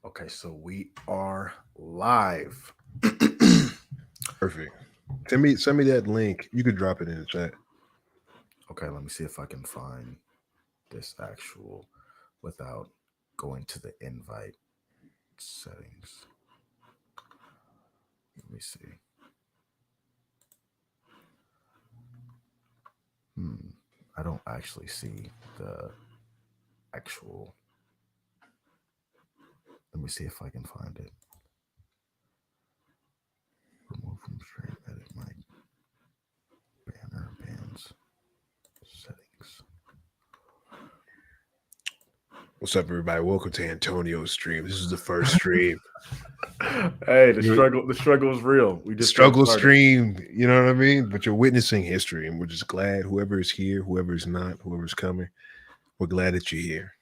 Okay, so we are live. Perfect. Send me that link. You could drop it in the chat. Okay, let me see if I can find this actual without going to the invite settings. Let me see. Hmm. I don't actually see the actual. Let me see if I can find it. Remove from stream, edit my banner, bands, settings. What's up, everybody? Welcome to Antonio's stream. This is the first stream. Hey, the You're struggle. The struggle is real. We the just getting struggle started. stream. You know what I mean? But you're witnessing history, and we're just glad whoever is here, whoever is not, whoever's coming. We're glad that you're here.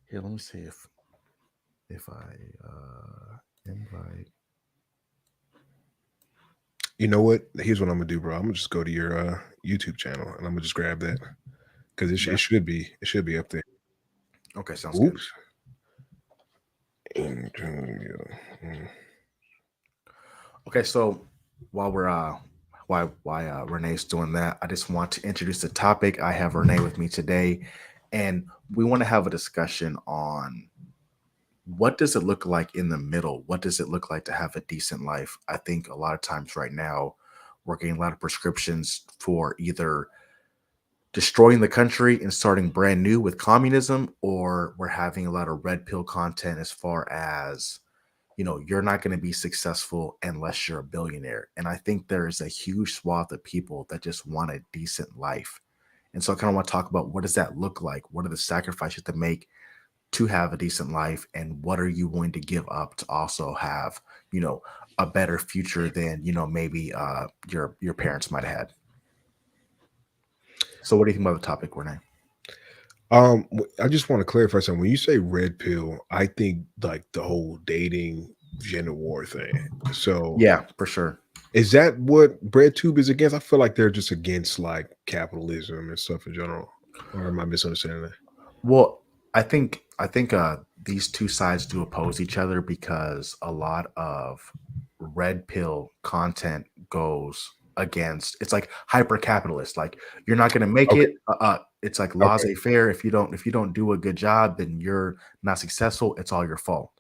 Here, let me see if I invite. You know what? Here's what I'm gonna do, bro. I'm gonna just go to your YouTube channel, and I'm gonna just grab that because Yeah. it should be up there. Okay, sounds good. Oops. Antonio. Okay, so while we're why Renee's doing that, I just want to introduce the topic. I have Renee with me today, and we want to have a discussion on what does it look like in the middle? What does it look like to have a decent life? I think a lot of times right now we're getting a lot of prescriptions for either destroying the country and starting brand new with communism, or we're having a lot of red pill content as far as you're not going to be successful unless you're a billionaire. And I think there is a huge swath of people that just want a decent life. And so I kind of want to talk about what does that look like? What are the sacrifices to make to have a decent life? And what are you willing to give up to also have, you know, a better future than, maybe your parents might have had. So what do you think about the topic, Renee? I just want to clarify something. When you say red pill, I think like the whole dating gender war thing. So Yeah, for sure. is that what BreadTube is against? I feel like they're just against like capitalism and stuff in general. Or am I misunderstanding that? Well, I think these two sides do oppose each other because a lot of red pill content goes against it's like hyper capitalist. Like you're not going to make Okay. it. It's like Okay. laissez faire. If you don't do a good job, then you're not successful. It's all your fault.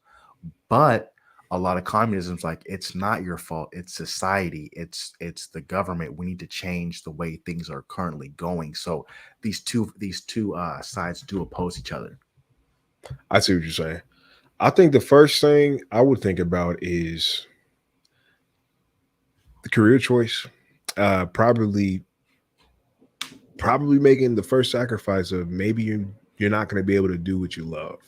But a lot of communism's like it's not your fault. It's society. It's the government. We need to change the way things are currently going. So these two sides do oppose each other. I see what you're saying. I think the first thing I would think about is the career choice. Probably making the first sacrifice of maybe you're not going to be able to do what you love.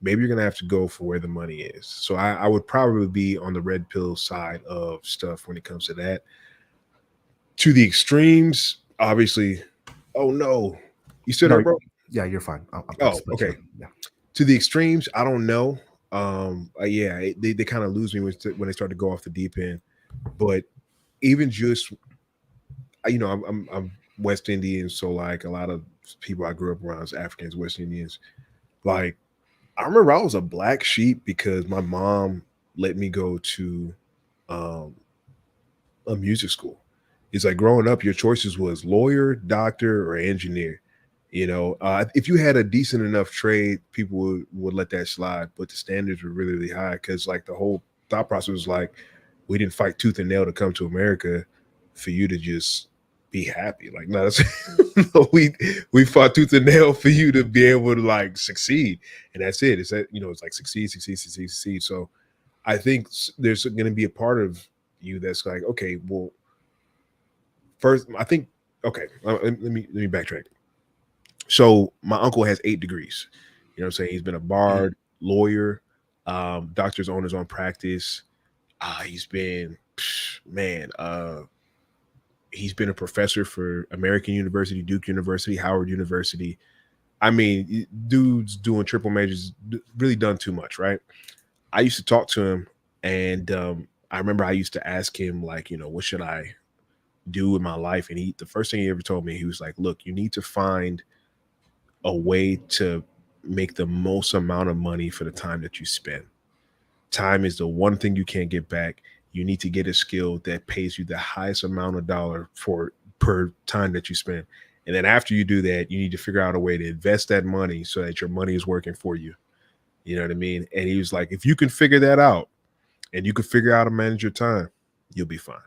Maybe you're gonna have to go for where the money is. So I would probably be on the red pill side of stuff when it comes to that. To the extremes, obviously. Oh no, you still there, No, bro? yeah, you're fine. I'll Oh, just let you okay. know. Yeah. To the extremes, I don't know. Yeah, they kind of lose me when they start to go off the deep end. But even just I'm West Indian, so like a lot of people I grew up around is Africans, West Indians. Like I remember I was a black sheep because my mom let me go to um, a music school. It's like growing up, your choices was lawyer, doctor, or engineer. If you had a decent enough trade, people would let that slide, but the standards were really, really high because like the whole thought process was like, we didn't fight tooth and nail to come to America for you to just be happy. Like, no, that's, no, we fought tooth and nail for you to be able to like succeed, and that's it. It's that it's like succeed, succeed, succeed, succeed. So I think there's going to be a part of you that's like, okay, well, first, I think, okay, let me backtrack. So my uncle has 8 degrees. You know what I'm saying? He's been a Mhm. bard, lawyer, doctor's own his own practice. He's been, man, he's been a professor for American University, Duke University, Howard University. I mean, dude's doing triple majors, really done too much, right? I used to talk to him, and I remember I used to ask him, like, what should I do in my life? And the first thing he ever told me, he was like, look, you need to find a way to make the most amount of money for the time that you spend. Time is the one thing you can't get back. You need to get a skill that pays you the highest amount of dollar for per time that you spend. And then after you do that, you need to figure out a way to invest that money so that your money is working for you. You know what I mean? And he was like, if you can figure that out and you can figure out how to manage your time, you'll be fine.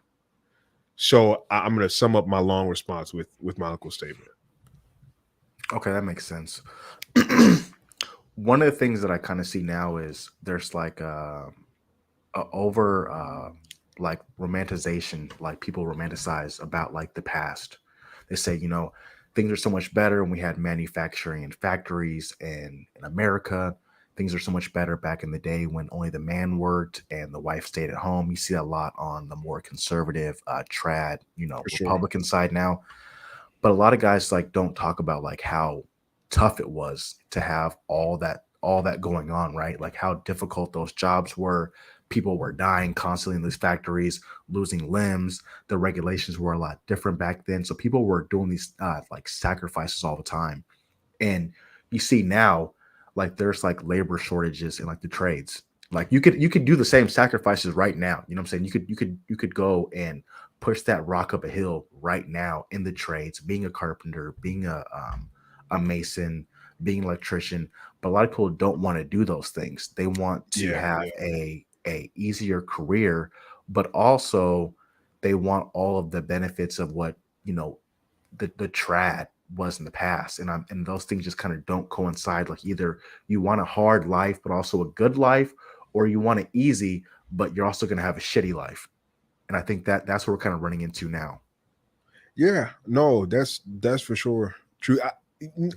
So I'm going to sum up my long response with my uncle's statement. Okay, that makes sense. One of the things that I kind of see now is there's like a over like romanticization, like people romanticize about like the past. They say, things are so much better when we had manufacturing and factories in America. Things are so much better back in the day when only the man worked and the wife stayed at home. You see a lot on the more conservative, trad, For sure. Republican side now. But a lot of guys like don't talk about like how tough it was to have all that going on, right? Like how difficult those jobs were. People were dying constantly in these factories, losing limbs. The regulations were a lot different back then, so people were doing these like sacrifices all the time. And you see now, like there's like labor shortages in like the trades. Like you could do the same sacrifices right now. You know what I'm saying? You could go and push that rock up a hill right now in the trades, being a carpenter, being a mason, being an electrician. But a lot of people don't want to do those things. They want to Yeah. have a easier career, but also they want all of the benefits of what the trad was in the past. And those things just kind of don't coincide. Like either you want a hard life but also a good life, or you want it easy but you're also going to have a shitty life. And I think that's what we're kind of running into now. Yeah. No, that's for sure true.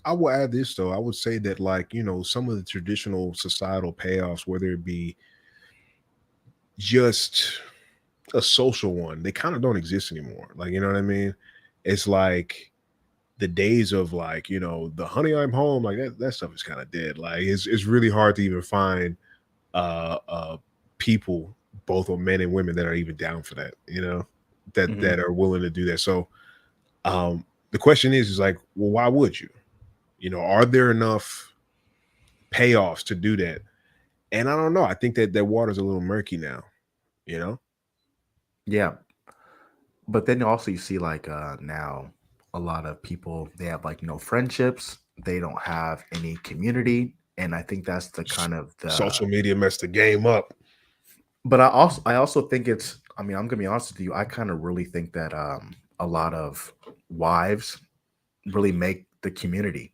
I will add this though. I would say that, like, some of the traditional societal payoffs, whether it be just a social one, they kind of don't exist anymore. Like, you know what I mean? It's like the days of, like, the honey I'm home, like that stuff is kind of dead. Like it's really hard to even find people, both on men and women, that are even down for that, that Mhm. that are willing to do that. So the question is like, well, why would you? Are there enough payoffs to do that? And I don't know. I think that water's a little murky now, you know? Yeah. But then also you see like now a lot of people, they have like no friendships, they don't have any community. And I think that's the S- kind of the Social media messed the game up. but I also think it's, I mean, I'm gonna be honest with you, I kind of really think that a lot of wives really make the community.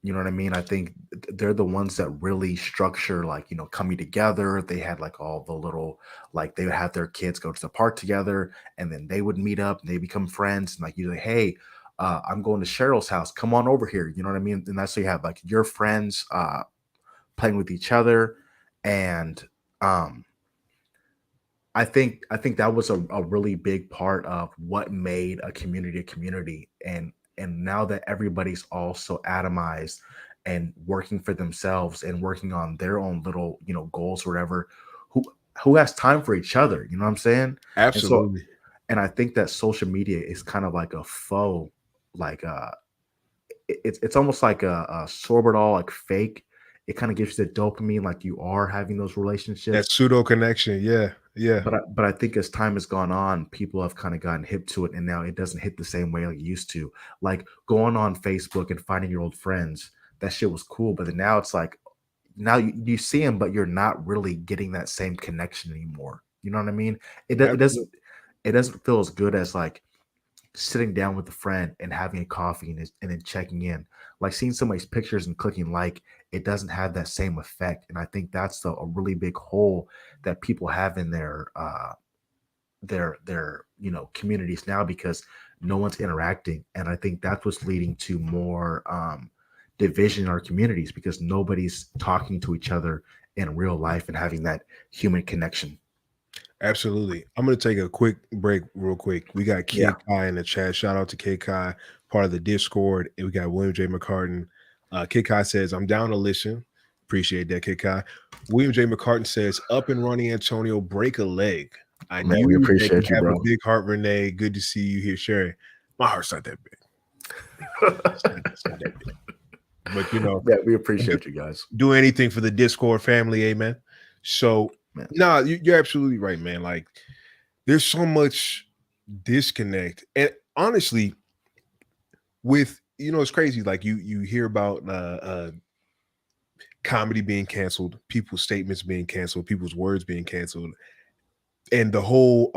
You know what I mean? I think they're the ones that really structure, like, coming together. They had like all the little, like, they would have their kids go to the park together and then they would meet up and they become friends. And like, you say, hey, I'm going to Cheryl's house. Come on over here. You know what I mean? And that's so you have like your friends playing with each other. And um, I think that was a really big part of what made a community. And now that everybody's all so atomized and working for themselves and working on their own little, goals or whatever, who who has time for each other? You know what I'm saying? And so, Absolutely. and I think that social media is kind of like a faux, like it's almost like a sorbitol, like fake. It kind of gives you the dopamine, like you are having those That relationships. pseudo connection. Yeah. Yeah. But I think as time has gone on, people have kind of gotten hip to it, and now it doesn't hit the same way like it used to. Like going on Facebook and finding your old friends, that shit was cool. But then now it's like now you see them, but you're not really getting that same connection anymore. You know what I mean? It doesn't Absolutely. it doesn't feel as good as like sitting down with a friend and having a coffee and then checking in. Like seeing somebody's pictures and clicking like, it doesn't have that same effect. And I think that's a really big hole that people have in their communities now, because no one's interacting. And I think that's what's leading to more division in our communities, because nobody's talking to each other in real life and having that human connection. Absolutely. I'm going to take a quick break real quick. We got Yeah. Kid Kai in the chat. Shout out to Kid Kai, part of the Discord. And we got William J. McCartan. Kid Kai says, I'm down to listen. Appreciate that, Kid Kai. William J. McCartan says, up and running, Antonio, break a leg. I Man, we knew that you appreciate you, have a bro. big heart, Renee. Good to see you here sharing. My heart's not that big. It's not that big. But you know, Yeah, we appreciate you guys. do anything for the Discord family, amen. So Man. no, you're absolutely right, man. Like there's so much disconnect. And honestly, with it's crazy. Like you hear about comedy being canceled, people's statements being canceled, people's words being canceled, and the whole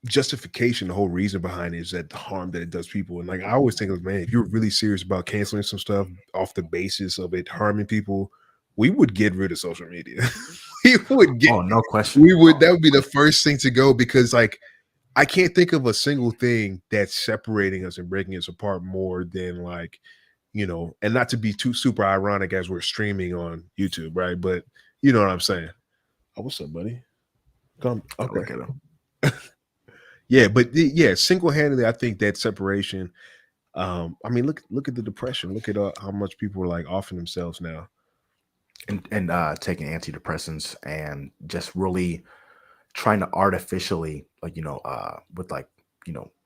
justification, the whole reason behind it is that the harm that it does people. And like I always think of, man, if you're really serious about canceling some stuff off the basis of it harming people, we would get rid of social media. we would get Oh, no question. we would that would be the first thing to go, because like I can't think of a single thing that's separating us and breaking us apart more than like, and not to be too super ironic as we're streaming on YouTube, right? But you know what I'm saying. Oh, what's up, buddy? Come. Okay. Look at him. Yeah, but yeah, single-handedly, I think that separation. I mean, look at the depression. Look at how much people are like offing themselves now. And taking antidepressants and just really trying to artificially, like, with like,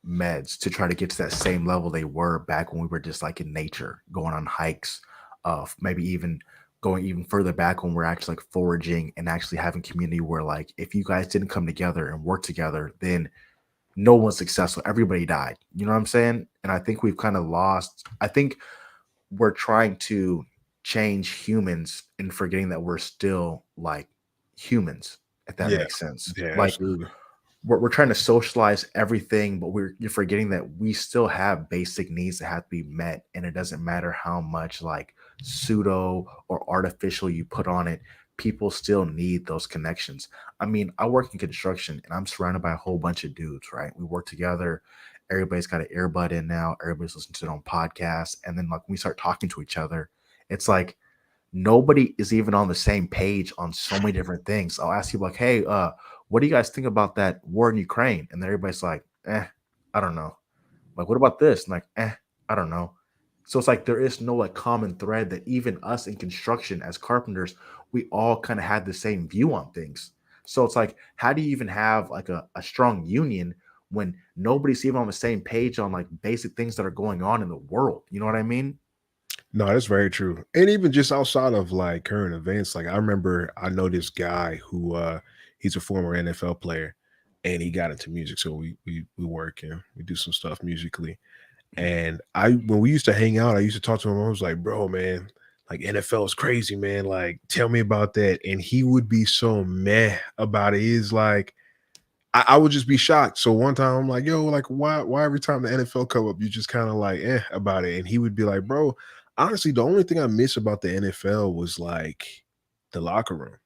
meds to try to get to that same level they were back when we were just like in nature, going on hikes, maybe even going even further back when we're actually like foraging and actually having community where like if you guys didn't come together and work together, then no one's successful. Everybody died. You know what I'm saying? And I think we've kind of lost. I think we're trying to change humans and forgetting that we're still like humans, if that Yeah, makes sense. yeah, Like absolutely. we're trying to socialize everything, but you're forgetting that we still have basic needs that have to be met. And it doesn't matter how much like pseudo or artificial you put on it, people still need those connections. I mean, I work in construction and I'm surrounded by a whole bunch of dudes, right? We work together. Everybody's got an earbud in now. Everybody's listening to their own podcast. And then like when we start talking to each other, it's like nobody is even on the same page on so many different things. I'll ask you like, hey, what do you guys think about that war in Ukraine? And then everybody's like, I don't know. Like, what about this? And like, I don't know. So it's like there is no like common thread that even us in construction as carpenters, we all kind of had the same view on things. So it's like, how do you even have like a strong union when nobody's even on the same page on like basic things that are going on in the world? You know what I mean? No, that's very true. And even just outside of like current events, like I know this guy who he's a former NFL player and he got into music. So we work and we do some stuff musically. And when we used to hang out, I used to talk to him. I was like, bro, man, like NFL is crazy, man. Like, tell me about that. And he would be so meh about it. He's like, I would just be shocked. So one time I'm like, yo, like, why every time the NFL come up, you just kind of like about it? And he would be like, bro, honestly, the only thing I miss about the NFL was like the locker room.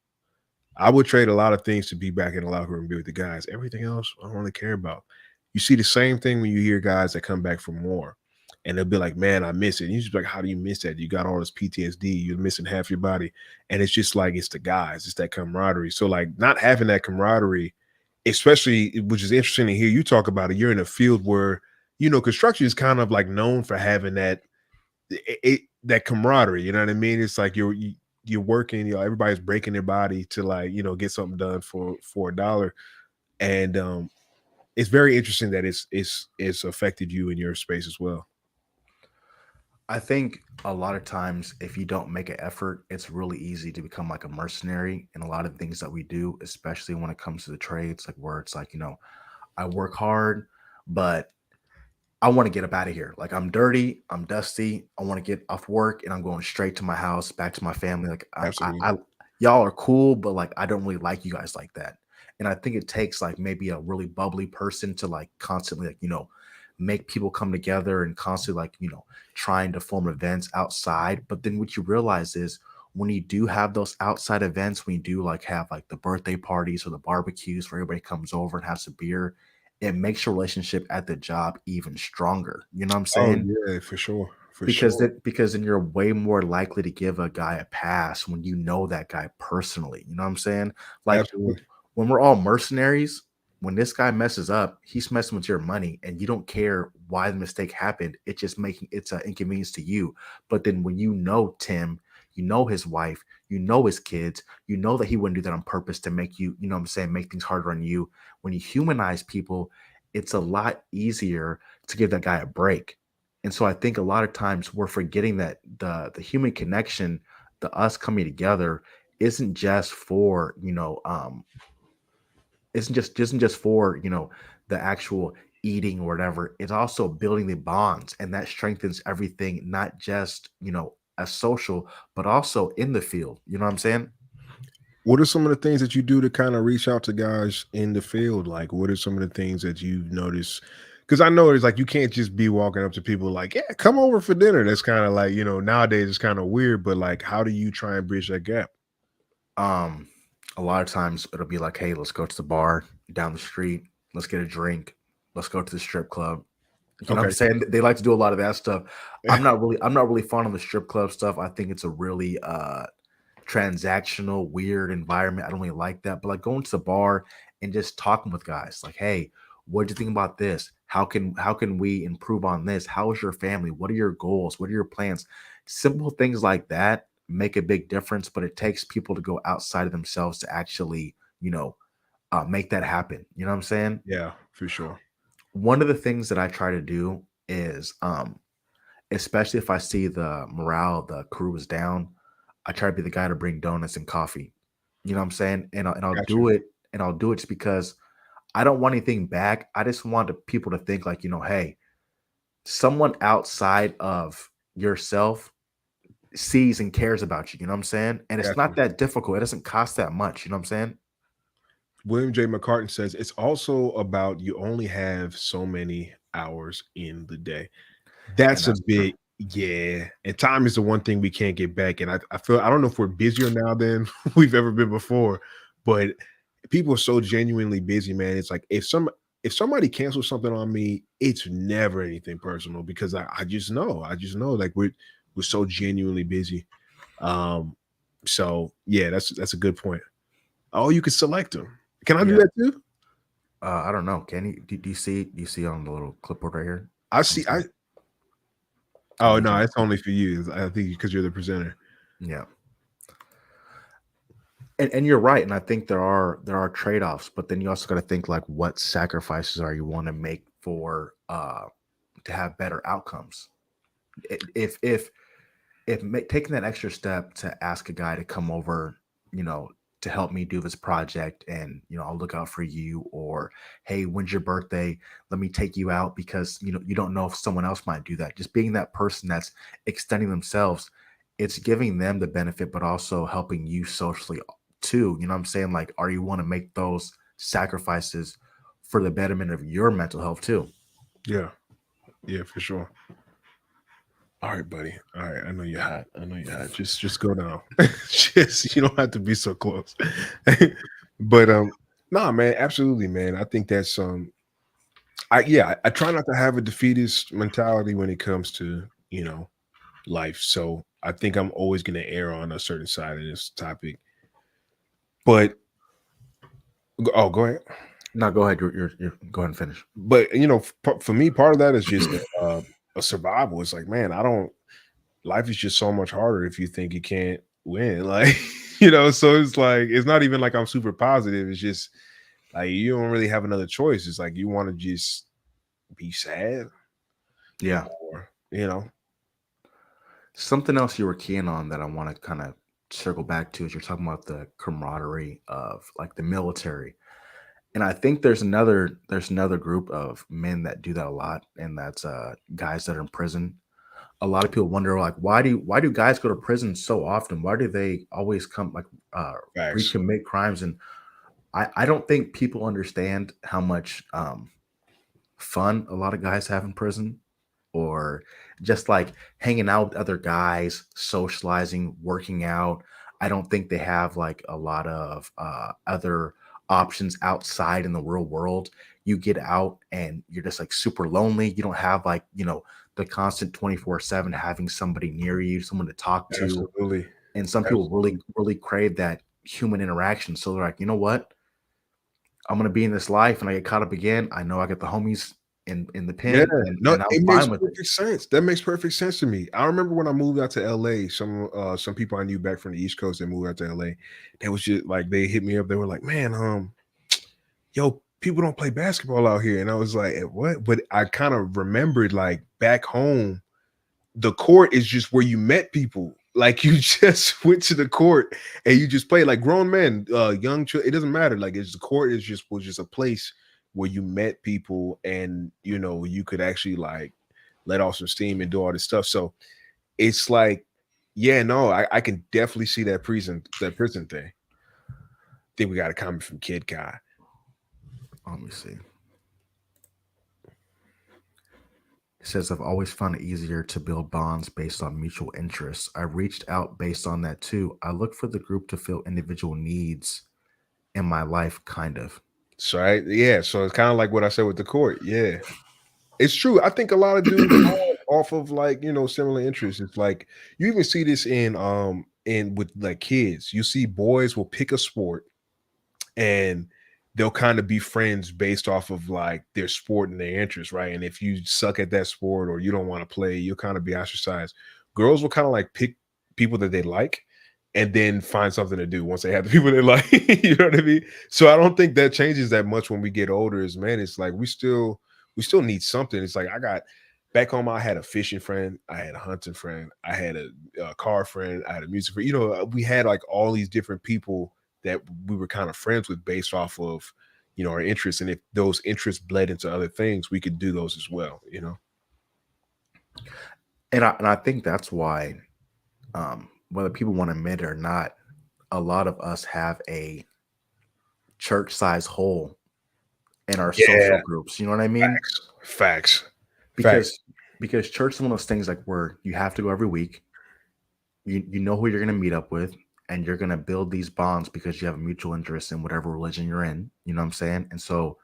I would trade a lot of things to be back in the locker room and be with the guys. Everything else, I don't really care about. You see the same thing when you hear guys that come back from war, and they'll be like, "Man, I miss it." And you just be like, "How do you miss that? You got all this PTSD. You're missing half your body." And it's just like it's the guys, it's that camaraderie. So like not having that camaraderie, especially which is interesting to hear you talk about it. You're in a field where construction is kind of like known for having that camaraderie. You know what I mean? It's like you're working, everybody's breaking their body to like, get something done for a dollar. And it's very interesting that it's affected you in your space as well. I think a lot of times, if you don't make an effort, it's really easy to become like a mercenary in a lot of things that we do, especially when it comes to the trades, like where it's like, I work hard, but I want to get up out of here. Like I'm dirty, I'm dusty. I want to get off work and I'm going straight to my house, back to my family. Like Absolutely. y'all are cool, but like I don't really like you guys like that. And I think it takes like maybe a really bubbly person to like constantly like make people come together and constantly like trying to form events outside. But then what you realize is when you do have those outside events, when you do like have like the birthday parties or the barbecues where everybody comes over and has a beer, it makes your relationship at the job even stronger. You know what I'm Oh saying? yeah, for sure. For sure. Because then you're way more likely to give a guy a pass when you know that guy personally. You know what I'm saying? Like Absolutely. when we're all mercenaries, when this guy messes up, he's messing with your money and you don't care why the mistake happened. It's just making it's an inconvenience to you. But then when you know Tim, you know his wife, you know his kids, you know that he wouldn't do that on purpose to make you, you know what I'm saying, make things harder on you. When you humanize people, it's a lot easier to give that guy a break. And so I think a lot of times we're forgetting that the human connection, the us coming together, isn't just for, isn't just for, the actual eating or whatever. It's also building the bonds, and that strengthens everything, not just, as social, but also in the field. You know what I'm saying? What are some of the things that you do to kind of reach out to guys in the field? Like, what are some of the things that you've noticed? Because I know it's like you can't just be walking up to people like, "Yeah, come over for dinner." That's kind of like, nowadays it's kind of weird. But like, how do you try and bridge that gap? Um, a lot of times it'll be like, hey, let's go to the bar down the street, let's get a drink, let's go to the strip club. You know what I'm Okay. saying? They like to do a lot of that stuff. I'm not really fond of the strip club stuff. I think it's a really transactional, weird environment. I don't really like that. But like going to the bar and just talking with guys, like, hey, what do you think about this? How can we improve on this? How is your family? What are your goals? What are your plans? Simple things like that make a big difference, but it takes people to go outside of themselves to actually, make that happen. You know what I'm saying? Yeah, for sure. One of the things that I try to do is, especially if I see the morale, the crew is down, I try to be the guy to bring donuts and coffee. You know what I'm saying? And I'll Got you. do it, and I'll do it just because I don't want anything back. I just want the people to think like, hey, someone outside of yourself sees and cares about you. You know what I'm saying? And it's Got not you. that difficult. It doesn't cost that much. You know what I'm saying? William J. McCartan says it's also about you only have so many hours in the day. And That's a that's true. big, yeah. And time is the one thing we can't get back. And I feel, I don't know if we're busier now than we've ever been before, but people are so genuinely busy, man. It's like if somebody cancels something on me, it's never anything personal because I just know like we're so genuinely busy. Um, so yeah, that's a good point. Oh, you can select them. Can I do Yeah. that too? I don't know. Can you do you see on the little clipboard right here? I Let me see. see. I Oh need you no, to it's only for you. I think because you're the presenter. yeah. And you're right, and I think there are trade-offs, but then you also got to think like what sacrifices are you want to make for to have better outcomes. If taking that extra step to ask a guy to come over, you know, to help me do this project, and I'll look out for you, or hey, when's your birthday? Let me take you out because you don't know if someone else might do that. Just being that person that's extending themselves, it's giving them the benefit, but also helping you socially too. You know what I'm saying? Like, are you want to make those sacrifices for the betterment of your mental health too? Yeah, yeah, for sure. All right, buddy. All right, I know you're hot. I know you're hot. Just go down. Just you don't have to be so close. But nah, man, absolutely, man. I think that's I try not to have a defeatist mentality when it comes to, life. So I think I'm always gonna err on a certain side of this topic. But oh, go ahead. No, go ahead. You're go ahead and finish. But for me, part of that is just a survival. It's like, man, I don't life is just so much harder if you think you can't win. Like, so it's like it's not even like I'm super positive. It's just like you don't really have another choice. It's like you want to just be sad Yeah. or Something else you were keen on that I want to kind of circle back to is you're talking about the camaraderie of like the military. And I think there's another group of men that do that a lot, and that's guys that are in prison. A lot of people wonder like why do guys go to prison so often? Why do they always come like facts. recommit crimes? And I don't think people understand how much fun a lot of guys have in prison, or just like hanging out with other guys, socializing, working out. I don't think they have like a lot of other options outside in the real world. You get out and you're just like super lonely. You don't have like, the constant 24/7 having somebody near you, someone to talk to. Absolutely. And some people really, Absolutely. really crave that human interaction. So they're like, you know what? I'm gonna be in this life and I get caught up again. I know I got the homies in the Yeah, pen, and no, and I'm it makes fine with it. perfect sense. That makes perfect sense to me. I remember when I moved out to LA, some people I knew back from the East Coast that moved out to LA, they was just like they hit me up. They were like, "Man, yo, people don't play basketball out here. And I was like, what? But I kind of remembered like back home, the court is just where you met people. Like you just went to the court and you just played like grown men, young children. It doesn't matter. Like it's the court is just was just a place where you met people and you could actually like let off some steam and do all this stuff. So it's like, yeah, no, I can definitely see that prison thing. Think we got a comment from Kid Guy. Let me see. It says, I've always found it easier to build bonds based on mutual interests. I reached out based on that too. I look for the group to fill individual needs in my life, kind of. So yeah, so it's kind of like what I said with the court. Yeah, it's true. I think a lot of dudes are off of like similar interests. It's like you even see this in with like kids. You see boys will pick a sport and they'll kind of be friends based off of like their sport and their interest, right? And if you suck at that sport or you don't want to play, you'll kind of be ostracized. Girls will kind of like pick people that they like and then find something to do once they have the people they like. You know what I mean? So I don't think that changes that much when we get older as men. It's like we still need something. It's like I got back home, I had a fishing friend, I had a hunting friend, I had a car friend, I had a music friend. We had like all these different people that we were kind of friends with based off of our interests. And if those interests bled into other things, we could do those as well. And I think that's why, whether people want to admit it or not, a lot of us have a church size hole in our social Yeah, groups. You know what I mean? facts. Because because church is one of those things like where you have to go every week. You know who you're going to meet up with, and you're going to build these bonds because you have a mutual interest in whatever religion you're in. You know what I'm saying? And so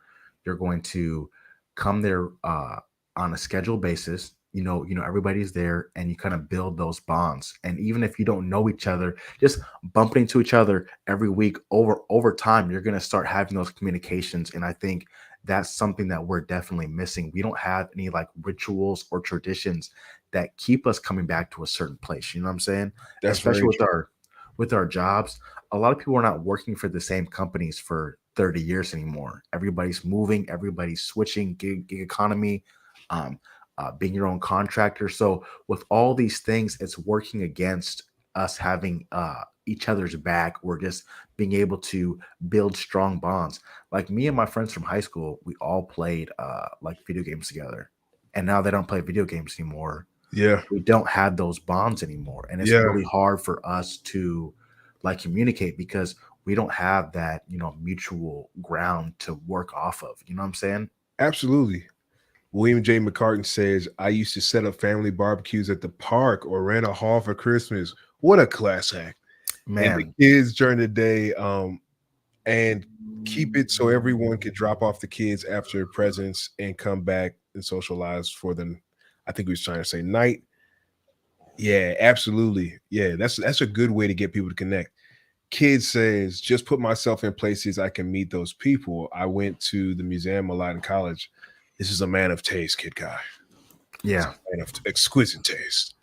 you're going to come there on a scheduled basis. Everybody's there, and you kind of build those bonds. And even if you don't know each other, just bumping into each other every week over time, you're going to start having those communications. And I think that's something that we're definitely missing. We don't have any like rituals or traditions that keep us coming back to a certain place. You know what I'm saying? That's Especially very with true. our jobs. A lot of people are not working for the same companies for 30 years anymore. Everybody's moving, everybody's switching gig economy, um, being your own contractor. So with all these things, it's working against us having each other's back. We're just being able to build strong bonds. Like me and my friends from high school, we all played like video games together. And now they don't play video games anymore. Yeah, We don't have those bonds anymore, and it's yeah, really hard for us to like communicate because we don't have that mutual ground to work off of. You know what I'm saying? absolutely. William J. McCartan says, I used to set up family barbecues at the park or rent a hall for Christmas. What a class act. And the Man, kids during the day, and keep it so everyone could drop off the kids after presents and come back and socialize for them. I think he was trying to say night. Yeah, absolutely. Yeah, that's a good way to get people to connect. Kid says, just put myself in places I can meet those people. I went to the museum a lot in college. This is a man of taste, Kid Guy. It's yeah. a man of exquisite taste.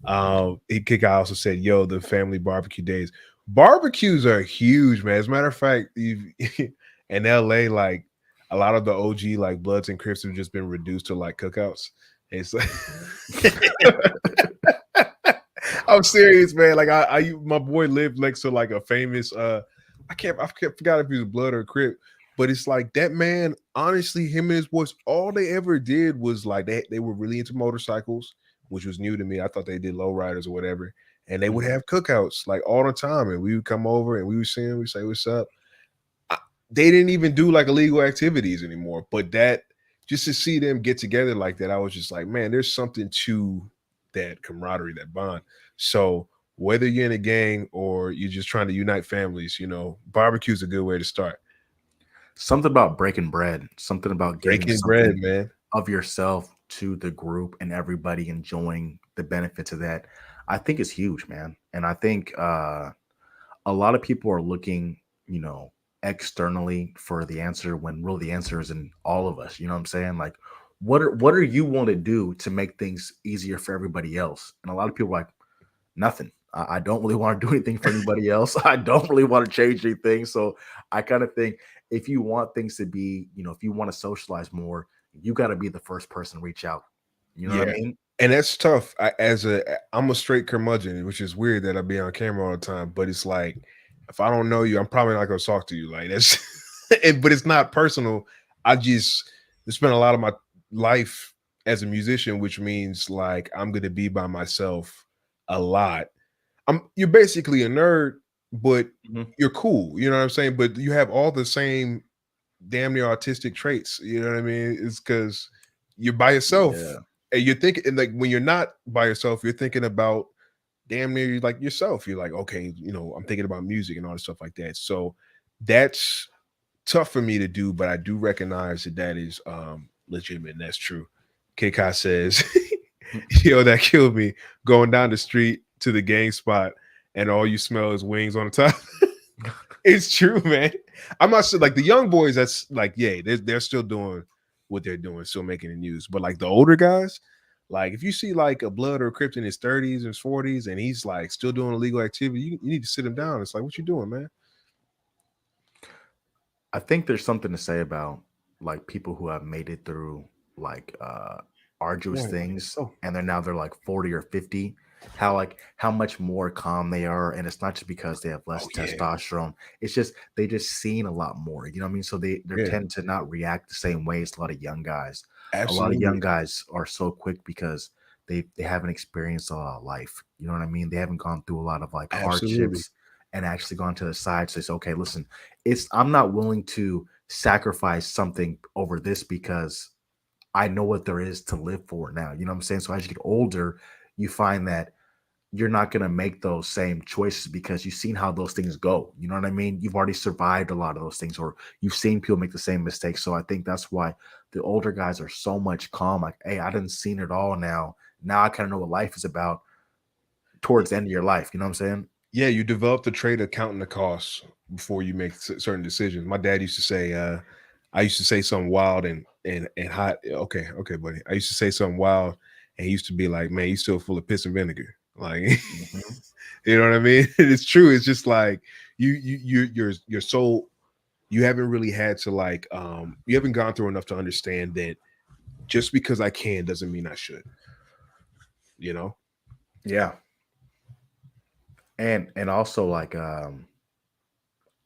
Kid Guy also said, yo, the family barbecue days. Barbecues are huge, man. As a matter of fact, in LA, like a lot of the OG like Bloods and Crips have just been reduced to like cookouts. It's like I'm serious, man. Like my boy lived next to like a famous I forgot if he was Blood or Crip, but it's like that man, honestly, him and his boys, all they ever did was like they were really into motorcycles, which was new to me. I thought they did lowriders or whatever, and they would Mhm. have cookouts like all the time, and we would come over and we would see them, we say what's up. They didn't even do like illegal activities anymore, but that just to see them get together like that, I was just like, man, there's something to that camaraderie, that bond. So whether you're in a gang or you're just trying to unite families, barbecue is a good way to start. Something about breaking bread, something about giving Breaking bread, something man. of yourself to the group and everybody enjoying the benefits of that. I think is huge, man. And I think a lot of people are looking, you know, externally for the answer when really the answer is in all of us. You know what I'm saying? Like, what are you want to do to make things easier for everybody else? And a lot of people are like, nothing. I don't really want to do anything for anybody else. I don't really want to change anything. So I kind of think if you want things to be, if you want to socialize more, you got to be the first person to reach out. You know what I Yeah. mean? And that's tough. I'm a straight curmudgeon, which is weird that I be on camera all the time. But it's like, if I don't know you, I'm probably not gonna talk to you. Like that's, but it's not personal. I just spent a lot of my life as a musician, which means like I'm gonna be by myself a lot. You're basically a nerd, but Mhm. you're cool. You know what I'm saying? But you have all the same damn near autistic traits. You know what I mean? It's because you're by yourself Yeah. and you're thinking, and like when you're not by yourself, you're thinking about damn near like yourself. You're like, okay, I'm thinking about music and all this stuff like that. So that's tough for me to do, but I do recognize that is legitimate. And that's true. KK says, yo, that killed me. Going down the street to the gang spot and all you smell is wings on the top. It's true, man. I'm not sure, like the young boys. That's like, yeah, they're still doing what they're doing, still making the news. But like the older guys, like if you see like a Blood or a Crip in his 30s and 40s, and he's like still doing illegal activity, you need to sit him down. It's like, what you doing, man? I think there's something to say about like people who have made it through like arduous Right. things Oh, and they're like 40 or 50, how much more calm they are. And it's not just because they have less oh yeah, testosterone. It's just they just seen a lot more. You know what I mean? So they yeah, tend to not react the same way as a lot of young guys. A lot of young absolutely, guys are so quick because they haven't experienced a lot of life. You know what I mean? They haven't gone through a lot of like absolutely. hardships and actually gone to the side. So it's okay, listen, I'm not willing to sacrifice something over this because I know what there is to live for now. You know what I'm saying? So as you get older, you find that you're not going to make those same choices because you've seen how those things go. You know what I mean? You've already survived a lot of those things, or you've seen people make the same mistakes. So I think that's why the older guys are so much calm. Like, hey, I didn't seen it all now. Now I kind of know what life is about towards the end of your life. You know what I'm saying? Yeah, you develop the trait of counting the costs before you make certain decisions. My dad used to say, I used to say something wild and hot. Okay, okay, buddy. I used to say something wild, and he used to be like, "Man, you still full of piss and vinegar." Like, Mhm. you know what I mean? It's true. It's just like you're so you haven't really had to like you haven't gone through enough to understand that just because I can doesn't mean I should. You know? Yeah. And also like I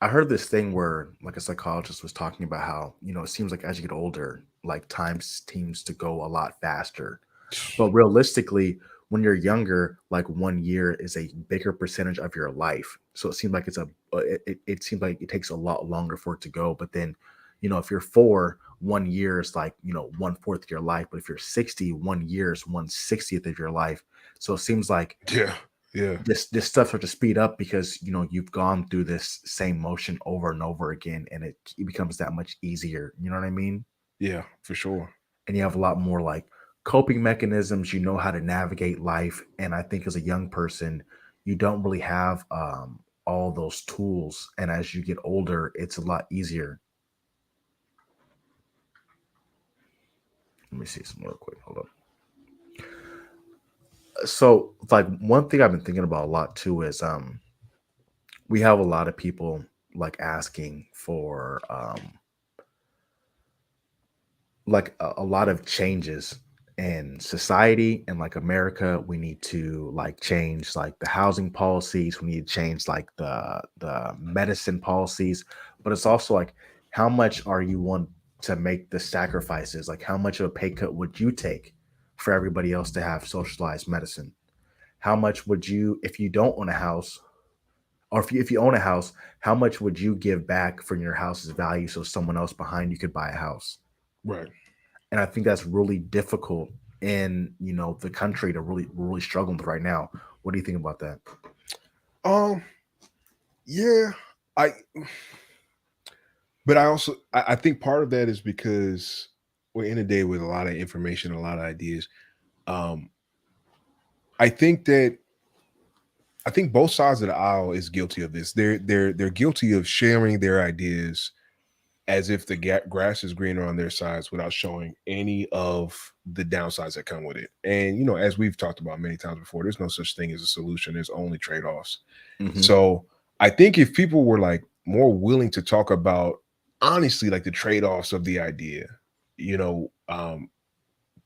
heard this thing where like a psychologist was talking about how, it seems like as you get older, like time seems to go a lot faster. But realistically, when you're younger, like 1 year is a bigger percentage of your life. So it seems like it seems like it takes a lot longer for it to go. But then, if you're four, 1 year is like, 1/4 of your life. But if you're 60, 1 year is 1/60th of your life. So it seems like Yeah, yeah, this stuff starts to speed up because you've gone through this same motion over and over again, and it becomes that much easier. You know what I mean? yeah, for sure. And you have a lot more like coping mechanisms. You know how to navigate life, and I think as a young person, you don't really have all those tools. And as you get older, it's a lot easier. Let me see some real quick. Hold up. So, like one thing I've been thinking about a lot too is we have a lot of people like asking for like a lot of changes in society and like America. We need to like change like the housing policies. We need to change like the medicine policies. But it's also like how much are you want to make the sacrifices? Like how much of a pay cut would you take for everybody else to have socialized medicine? How much would you, if you don't own a house, or if you own a house, how much would you give back from your house's value so someone else behind you could buy a house? Right. And I think that's really difficult in the country to really struggling with right now. What do you think about that? Um, yeah, I but I also I think part of that is because we're in a day with a lot of information, a lot of ideas. Um, I think that I think both sides of the aisle is guilty of this. They're guilty of sharing their ideas as if the grass is greener on their sides without showing any of the downsides that come with it. And as we've talked about many times before, there's no such thing as a solution. There's only trade-offs. Mhm. So I think if people were like more willing to talk about honestly like the trade-offs of the idea,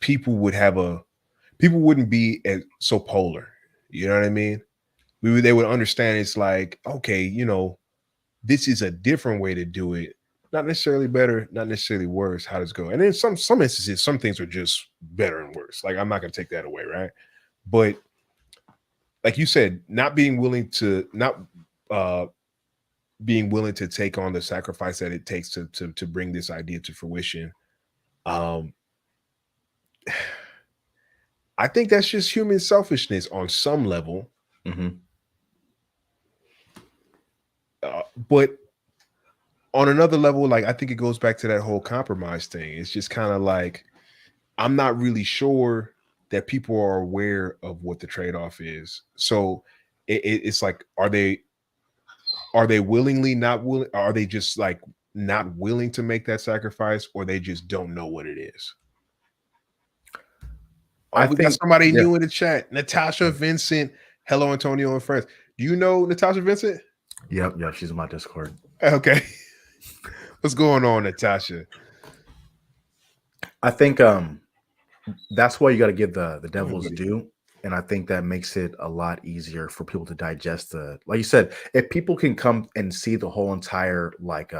people would have people wouldn't be as so polar. You know what I mean? They would understand it's like, okay, this is a different way to do it. Not necessarily better, not necessarily worse. How does it go? And in some instances, some things are just better and worse. Like I'm not gonna take that away, right? But like you said, not being willing to take on the sacrifice that it takes to bring this idea to fruition. Um, I think that's just human selfishness on some level. Mhm. But on another level, like I think it goes back to that whole compromise thing. It's just kind of like I'm not really sure that people are aware of what the trade-off is. So it's like, are they willingly not willing? Are they just like not willing to make that sacrifice, or they just don't know what it is? Oh, I we got think somebody yeah. new in the chat. Natasha Vincent. Hello, Antonio and friends. Do you know Natasha Vincent? Yep, she's in my Discord. Okay. What's going on, Natasha? I think that's why you got to give the devil's due, and I think that makes it a lot easier for people to digest the, like you said, if people can come and see the whole entire like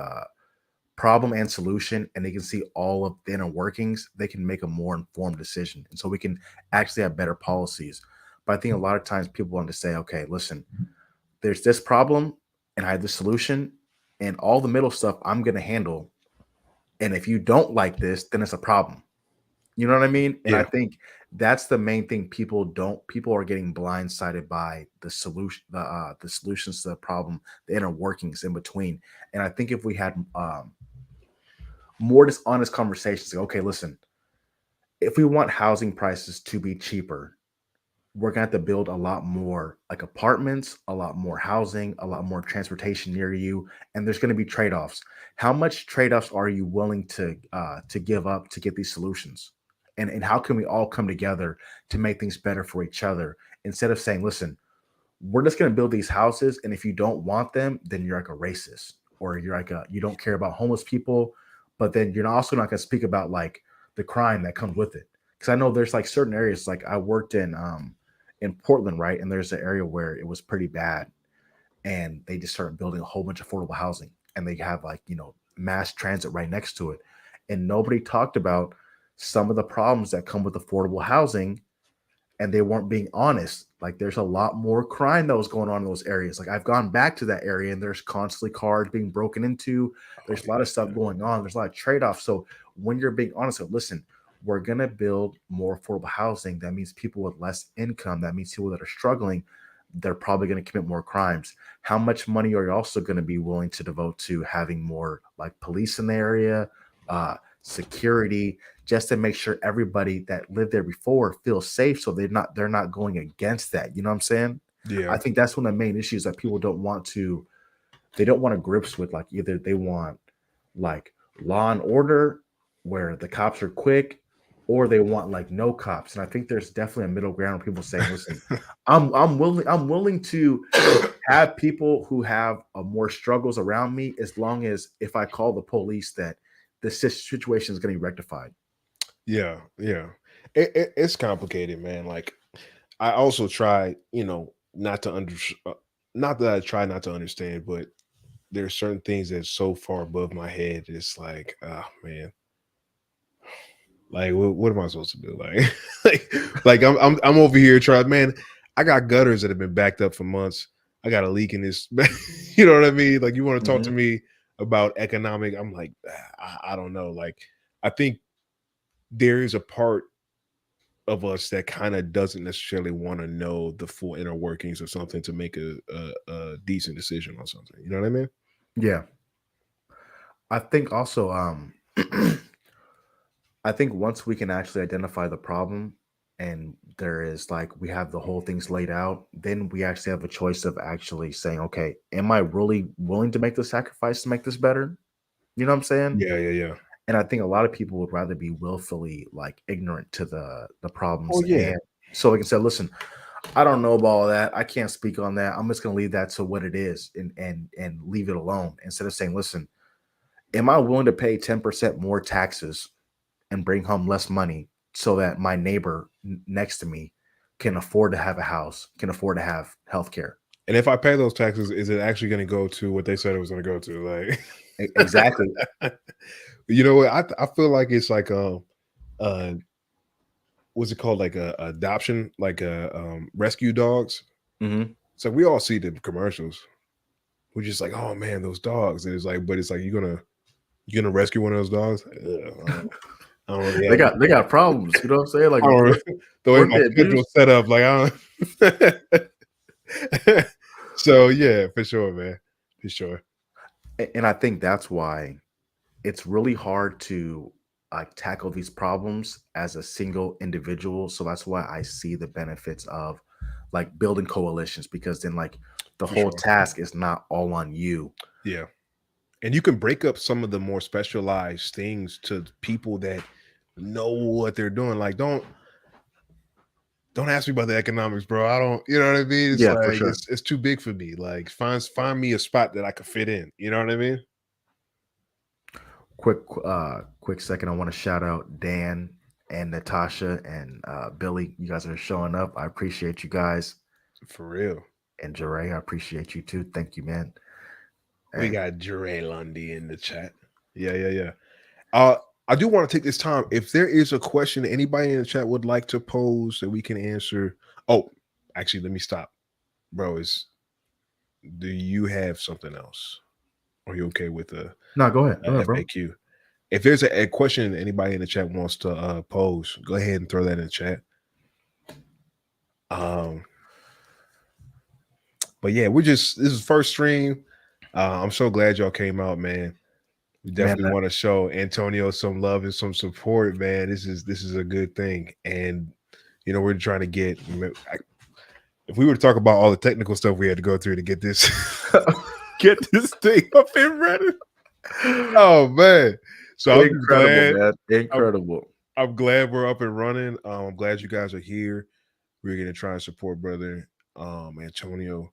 problem and solution, and they can see all of the inner workings, they can make a more informed decision, and so we can actually have better policies. But I think a lot of times people want to say, okay, listen, there's this problem, and I have the solution, and all the middle stuff I'm going to handle, and if you don't like this, then it's a problem. You know what I mean? And I Yeah. think that's the main thing. People are getting blindsided by the solutions to the problem, the inner workings in between. And I think if we had more just honest conversations, like, okay, listen, if we want housing prices to be cheaper, we're gonna have to build a lot more like apartments, a lot more housing, a lot more transportation near you, and there's gonna be trade-offs. How much trade-offs are you willing to give up to get these solutions? And how can we all come together to make things better for each other instead of saying, listen, we're just gonna build these houses, and if you don't want them, then you're like a racist, or you're like you don't care about homeless people, but then you're also not gonna speak about like the crime that comes with it. Because I know there's like certain areas, like I worked in Portland, right? And there's an area where it was pretty bad, and they just started building a whole bunch of affordable housing, and they have like mass transit right next to it, and nobody talked about some of the problems that come with affordable housing, and they weren't being honest. Like there's a lot more crime that was going on in those areas. Like I've gone back to that area, and there's constantly cars being broken into. There's a lot of stuff going on. There's a lot of trade-offs. So when you're being honest, so listen, we're gonna build more affordable housing. That means people with less income. That means people that are struggling. They're probably going to commit more crimes. How much money are you also going to be willing to devote to having more like police in the area, security, just to make sure everybody that lived there before feels safe, so they're not going against that. You know what I'm saying? I Yeah. think that's one of the main issues that people don't want to grips with. Like either they want like law and order where the cops are quick, or they want like no cops. And I think there's definitely a middle ground where people saying, listen, I'm willing to have people who have more struggles around me, as long as if I call the police that the situation is going to be rectified. Yeah. Yeah. It's complicated, man. Like I also try, not to not that I try not to understand, but there's certain things that's so far above my head. It's like, oh man, like what am I supposed to do? Like, like I'm over here trying, man. I got gutters that have been backed up for months. I got a leak in this. You know what I mean? Like you want to talk to Mhm. me about economic? I'm like, I don't know. Like I think there is a part of us that kind of doesn't necessarily want to know the full inner workings of something to make a decent decision on something. You know what I mean? Yeah. I think also I think once we can actually identify the problem, and there is like we have the whole things laid out, then we actually have a choice of actually saying, okay, am I really willing to make the sacrifice to make this better? You know what I'm saying? Yeah, yeah, yeah. And I think a lot of people would rather be willfully like ignorant to the Oh problems at yeah. hand. So they can say, listen, I don't know about all that. I can't speak on that. I'm just gonna leave that to what it is and leave it alone instead of saying, listen, am I willing to pay 10% more taxes and bring home less money so that my neighbor next to me can afford to have a house, can afford to have health care? And if I pay those taxes, is it actually going to go to what they said it was going to go to? Exactly. Like, you know what? I feel like it's like uh, what's it called? Like a adoption, like a rescue dogs. Hmm. So we all see the commercials. We're just like, oh man, those dogs. And it's like, but it's like you're gonna rescue one of those dogs. I don't really They have got problems. You know what I'm saying? Like I don't really, the way weren't my they schedule's abused? set up, like I don't. So yeah, for sure, man, for sure. And I think that's why it's really hard to like tackle these problems as a single individual. So that's why I see the benefits of like building coalitions because then like the For whole sure. task is not all on you. Yeah. And you can break up some of the more specialized things to people that know what they're doing. Like, don't ask me about the economics, bro. I don't, you know what I mean? It's Yeah, for like sure. it's too big for me. Like, find me a spot that I could fit in. You know what I mean? Quick second. I want to shout out Dan and Natasha and Billy. You guys are showing up. I appreciate you guys. For real. And Jeray, I appreciate you too. Thank you, man. We Hey, got Jure Lundy in the chat. Yeah, yeah, yeah. Uh, I do want to take this time. If there is a question anybody in the chat would like to pose that we can answer. Oh, actually, let me stop, bro. Do you have something else? Are you okay with no, go ahead. a Go ahead, bro. FAQ? If there's a question anybody in the chat wants to pose, go ahead and throw that in the chat. Um, but yeah, this is first stream. I'm so glad y'all came out, man. We Man, definitely want to show Antonio some love and some support, man. This is a good thing, and we're trying to get. If we were to talk about all the technical stuff we had to go through to get this get this thing up and running, oh man! So I'm just incredible, glad. man. I'm, Incredible. I'm glad we're up and running. I'm glad you guys are here. We're gonna try and support brother Antonio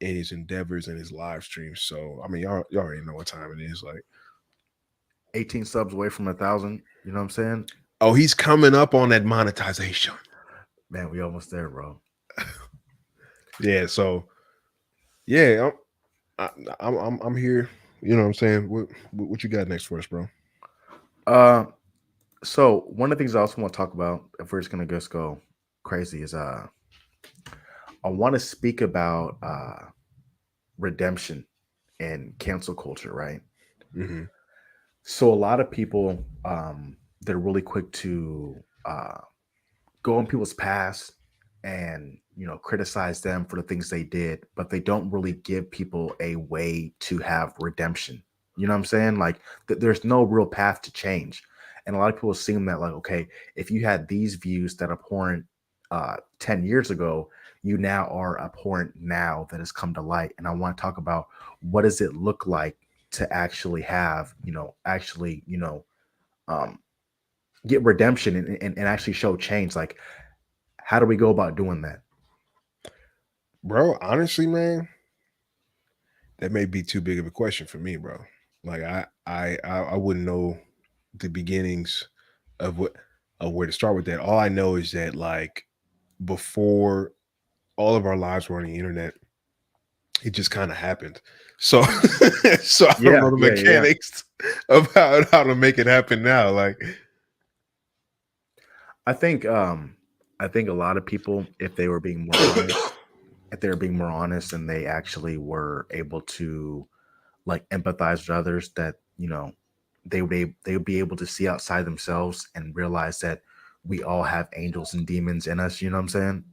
in his endeavors and his live stream. So I mean, y'all already know what time it is. Like, 18 subs away from 1,000. You know what I'm saying? oh, he's coming up on that monetization. Man, we almost there, bro. Yeah. So yeah, I'm here. You know what I'm saying? What you got next for us, bro? So one of the things I also want to talk about, if we're just go crazy, is I want to speak about redemption and cancel culture, right? Mm-hmm. So a lot of people they're really quick to go on people's past and criticize them for the things they did, but they don't really give people a way to have redemption. You know what I'm saying? Like there's no real path to change. And a lot of people assume that like, okay, if you had these views that abhorrent 10 years ago, you now are abhorrent now that has come to light. And I want to talk about what does it look like to actually have, um, get redemption and actually show change. Like, how do we go about doing that? Bro, honestly, man, that may be too big of a question for me, bro. Like I wouldn't know the beginnings of where to start with that. All I know is that like before all of our lives were on the internet, it just kind of happened. So so I don't Yeah, know the yeah. mechanics of how to make it happen now. Like, I think a lot of people, if they were being more honest, and they actually were able to like empathize with others, that they would be able to see outside themselves and realize that we all have angels and demons in us. You know what I'm saying?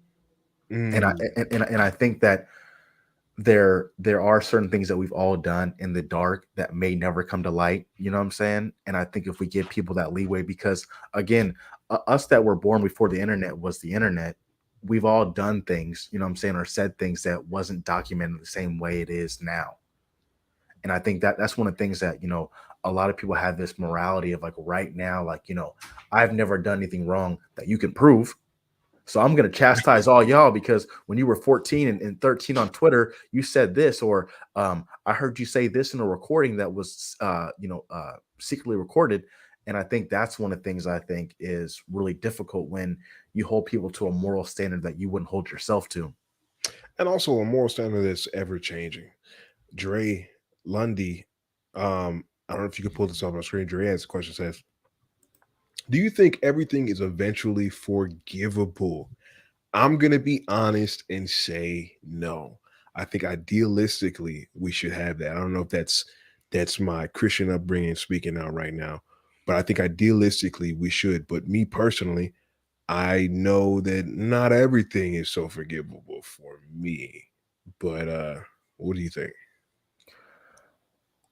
And I mm, and I think that there are certain things that we've all done in the dark that may never come to light. You know what I'm saying? And I think if we give people that leeway, because again, us that were born before the internet was the internet, we've all done things, you know what I'm saying, or said things that wasn't documented the same way it is now. And I think that that's one of the things that a lot of people have this morality of like right now, like, I've never done anything wrong that you can prove. So I'm going to chastise all y'all because when you were 14 and 13 on Twitter, you said this, or I heard you say this in a recording that was, secretly recorded. And I think that's one of the things I think is really difficult when you hold people to a moral standard that you wouldn't hold yourself to. And also a moral standard that's ever changing. Dre Lundy, I don't know if you could pull this up on screen. Dre has a question, says, do you think everything is eventually forgivable? I'm gonna be honest and say no. I think idealistically we should have that. I don't know if that's my Christian upbringing speaking out right now, but I think idealistically we should. But me personally, I know that not everything is so forgivable for me. But what do you think?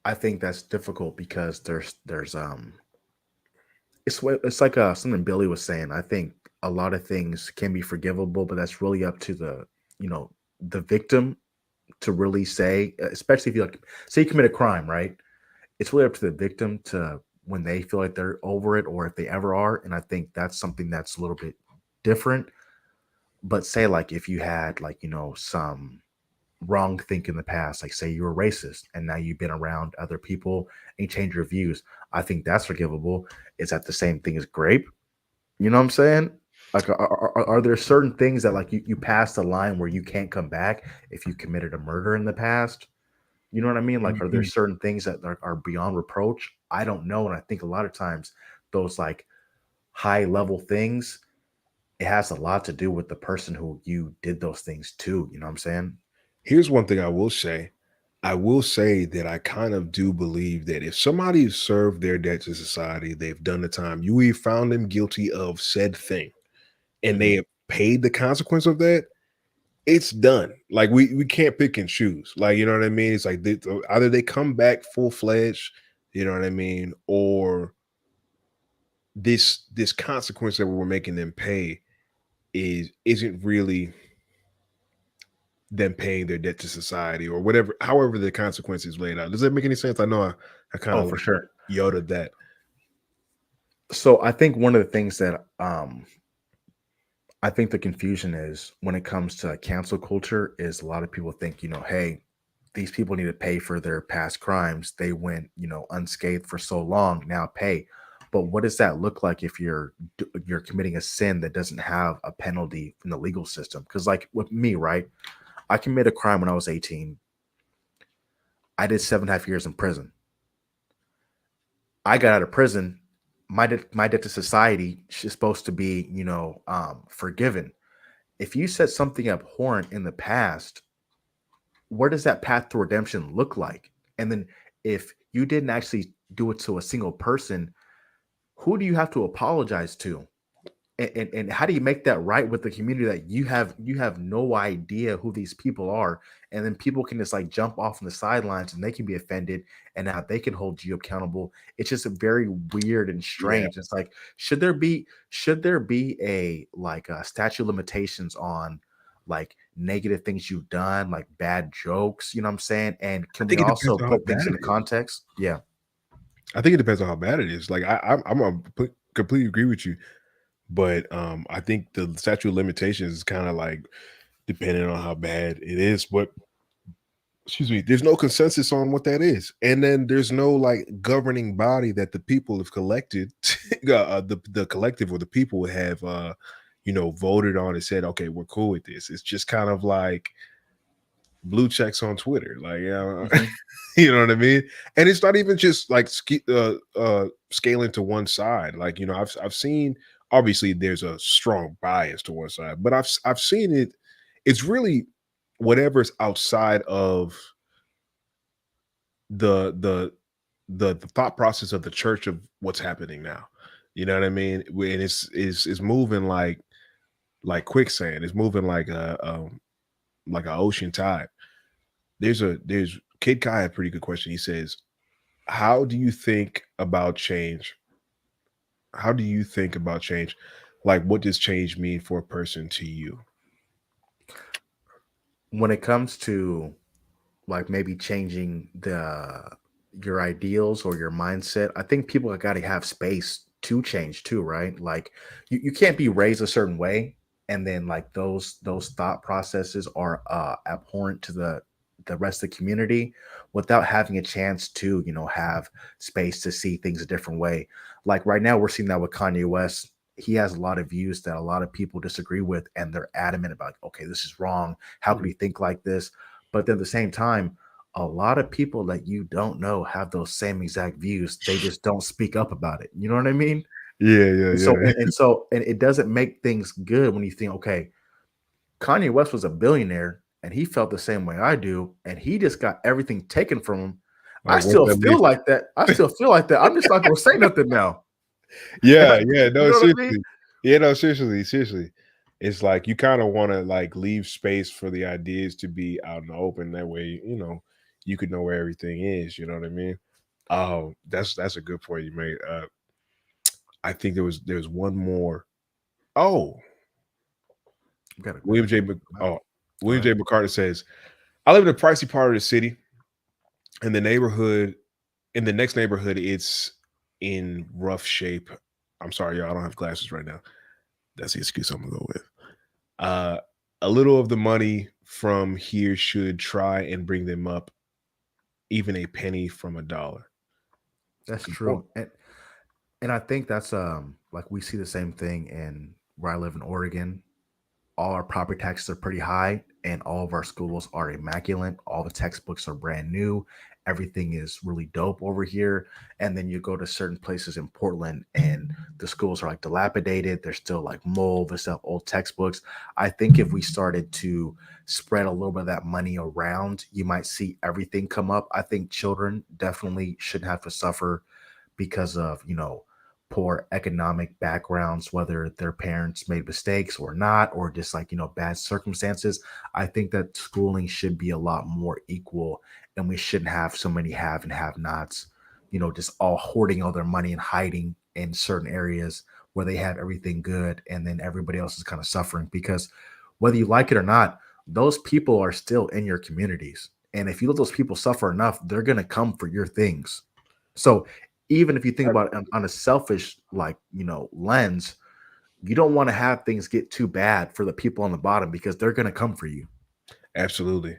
I think that's difficult because there's it's like something Billy was saying. I think a lot of things can be forgivable, but that's really up to you know the victim to really say, especially if you like say you commit a crime, right? It's really up to the victim to when they feel like they're over it or if they ever are. And I think that's something that's a little bit different. But say like if you had like, some wrong think in the past, like say you were racist and now you've been around other people and you change your views. I think that's forgivable. Is that the same thing as grape? You know what I'm saying? Like, are there certain things that like you pass the line where you can't come back if you committed a murder in the past? You know what I mean? Like, are there Mhm. certain things that are beyond reproach? I don't know. And I think a lot of times those like high level things, it has a lot to do with the person who you did those things to. You know what I'm saying? Here's one thing I will say. I will say that I kind of do believe that if somebody has served their debt to society, they've done the time, you have found them guilty of said thing, and they Hmm. have paid the consequence of that, it's done. Like we can't pick and choose. Like, you know what I mean? It's like either they come back full fledged, you know what I mean, or this consequence that we're making them pay isn't really them paying their debt to society or whatever, however the consequence is laid out. Does that make any sense? I know I kind Oh, of for like sure. Yoda that. So I think one of the things that I think the confusion is when it comes to cancel culture is a lot of people think, hey, these people need to pay for their past crimes. They went, unscathed for so long, now pay. But what does that look like if you're committing a sin that doesn't have a penalty from the legal system? Because like with me, right? I committed a crime when I was 18. I did 7.5 years in prison. I got out of prison. My debt to society is supposed to be, forgiven. If you said something abhorrent in the past, where does that path to redemption look like? And then if you didn't actually do it to a single person, who do you have to apologize to? And how do you make that right with the community that you have no idea who these people are, and then people can just like jump off on the sidelines and they can be offended and now they can hold you accountable. It's just a very weird and Yeah. strange. It's like should there be a like a statute of limitations on like negative things you've done, like bad jokes, you know what I'm saying? And I can we think it depends also on how put things bad it into is. context? Yeah. I think it depends on how bad it is. Like I'm a completely agree with you, but I think the statute of limitations is kind of like depending on how bad it is. But excuse me, there's no consensus on what that is, and then there's no like governing body that the people have collected, the collective or the people have voted on and said, okay, we're cool with this. It's just kind of like blue checks on Twitter, like Mhm. you know what I mean. And it's not even just like scaling to one side. Like, I've seen, obviously there's a strong bias to one side, but I've seen it. It's really whatever's outside of the the the thought process of the church of what's happening now. You know what I mean? When it's moving like quicksand. It's moving like a ocean tide. There's Kid Kai had a pretty good question. He says, "How do you think about change? How do you think about change? Like, what does change mean for a person to you?" When it comes to like maybe changing the your ideals or your mindset, I think people got to have space to change too, right? Like you can't be raised a certain way and then like those thought processes are abhorrent to the rest of the community without having a chance to, have space to see things a different way. Like right now we're seeing that with Kanye West. He has a lot of views that a lot of people disagree with and they're adamant about, okay, this is wrong. How could Mhm. he think like this? But then at the same time, a lot of people that you don't know have those same exact views. They just don't speak up about it. You know what I mean? Yeah, yeah, And so yeah. and it doesn't make things good when you think, okay, Kanye West was a billionaire and he felt the same way I do, and he just got everything taken from him. I Like, what's still that feel leave? like that. I still feel like that. I'm just not gonna say nothing now. Yeah, yeah. You No, know what I mean? seriously. Yeah, no, seriously, seriously. It's like you kind of want to like leave space for the ideas to be out in the open. That way, you could know where everything is. You know what I mean? Oh, that's a good point you made. I think there was one more. Oh, We got a William J. few. Mc- Wow. oh, Go William ahead. J. McCarter says, "I live in a pricey part of the city, and the neighborhood in the next neighborhood, it's in rough shape. I'm sorry, y'all. I don't have glasses right now. That's the excuse I'm gonna go with. Uh, a little of the money from here should try and bring them up, even a penny from a dollar. That's Good point. true. And I think that's like we see the same thing in where I live in Oregon. All our property taxes are pretty high and all of our schools are immaculate. All the textbooks are brand new. Everything is really dope over here. And then you go to certain places in Portland and the schools are like dilapidated. There's still like mold, there's still old textbooks. I think if we started to spread a little bit of that money around, you might see everything come up. I think children definitely shouldn't have to suffer because of poor economic backgrounds, whether their parents made mistakes or not, or just like bad circumstances. I think that schooling should be a lot more equal, and we shouldn't have so many have and have nots, just all hoarding all their money and hiding in certain areas where they have everything good and then everybody else is kind of suffering because whether you like it or not, those people are still in your communities, and if you let those people suffer enough, they're going to come for your things. So even if you think about it on a selfish lens, you don't want to have things get too bad for the people on the bottom because they're going to come for you. Absolutely.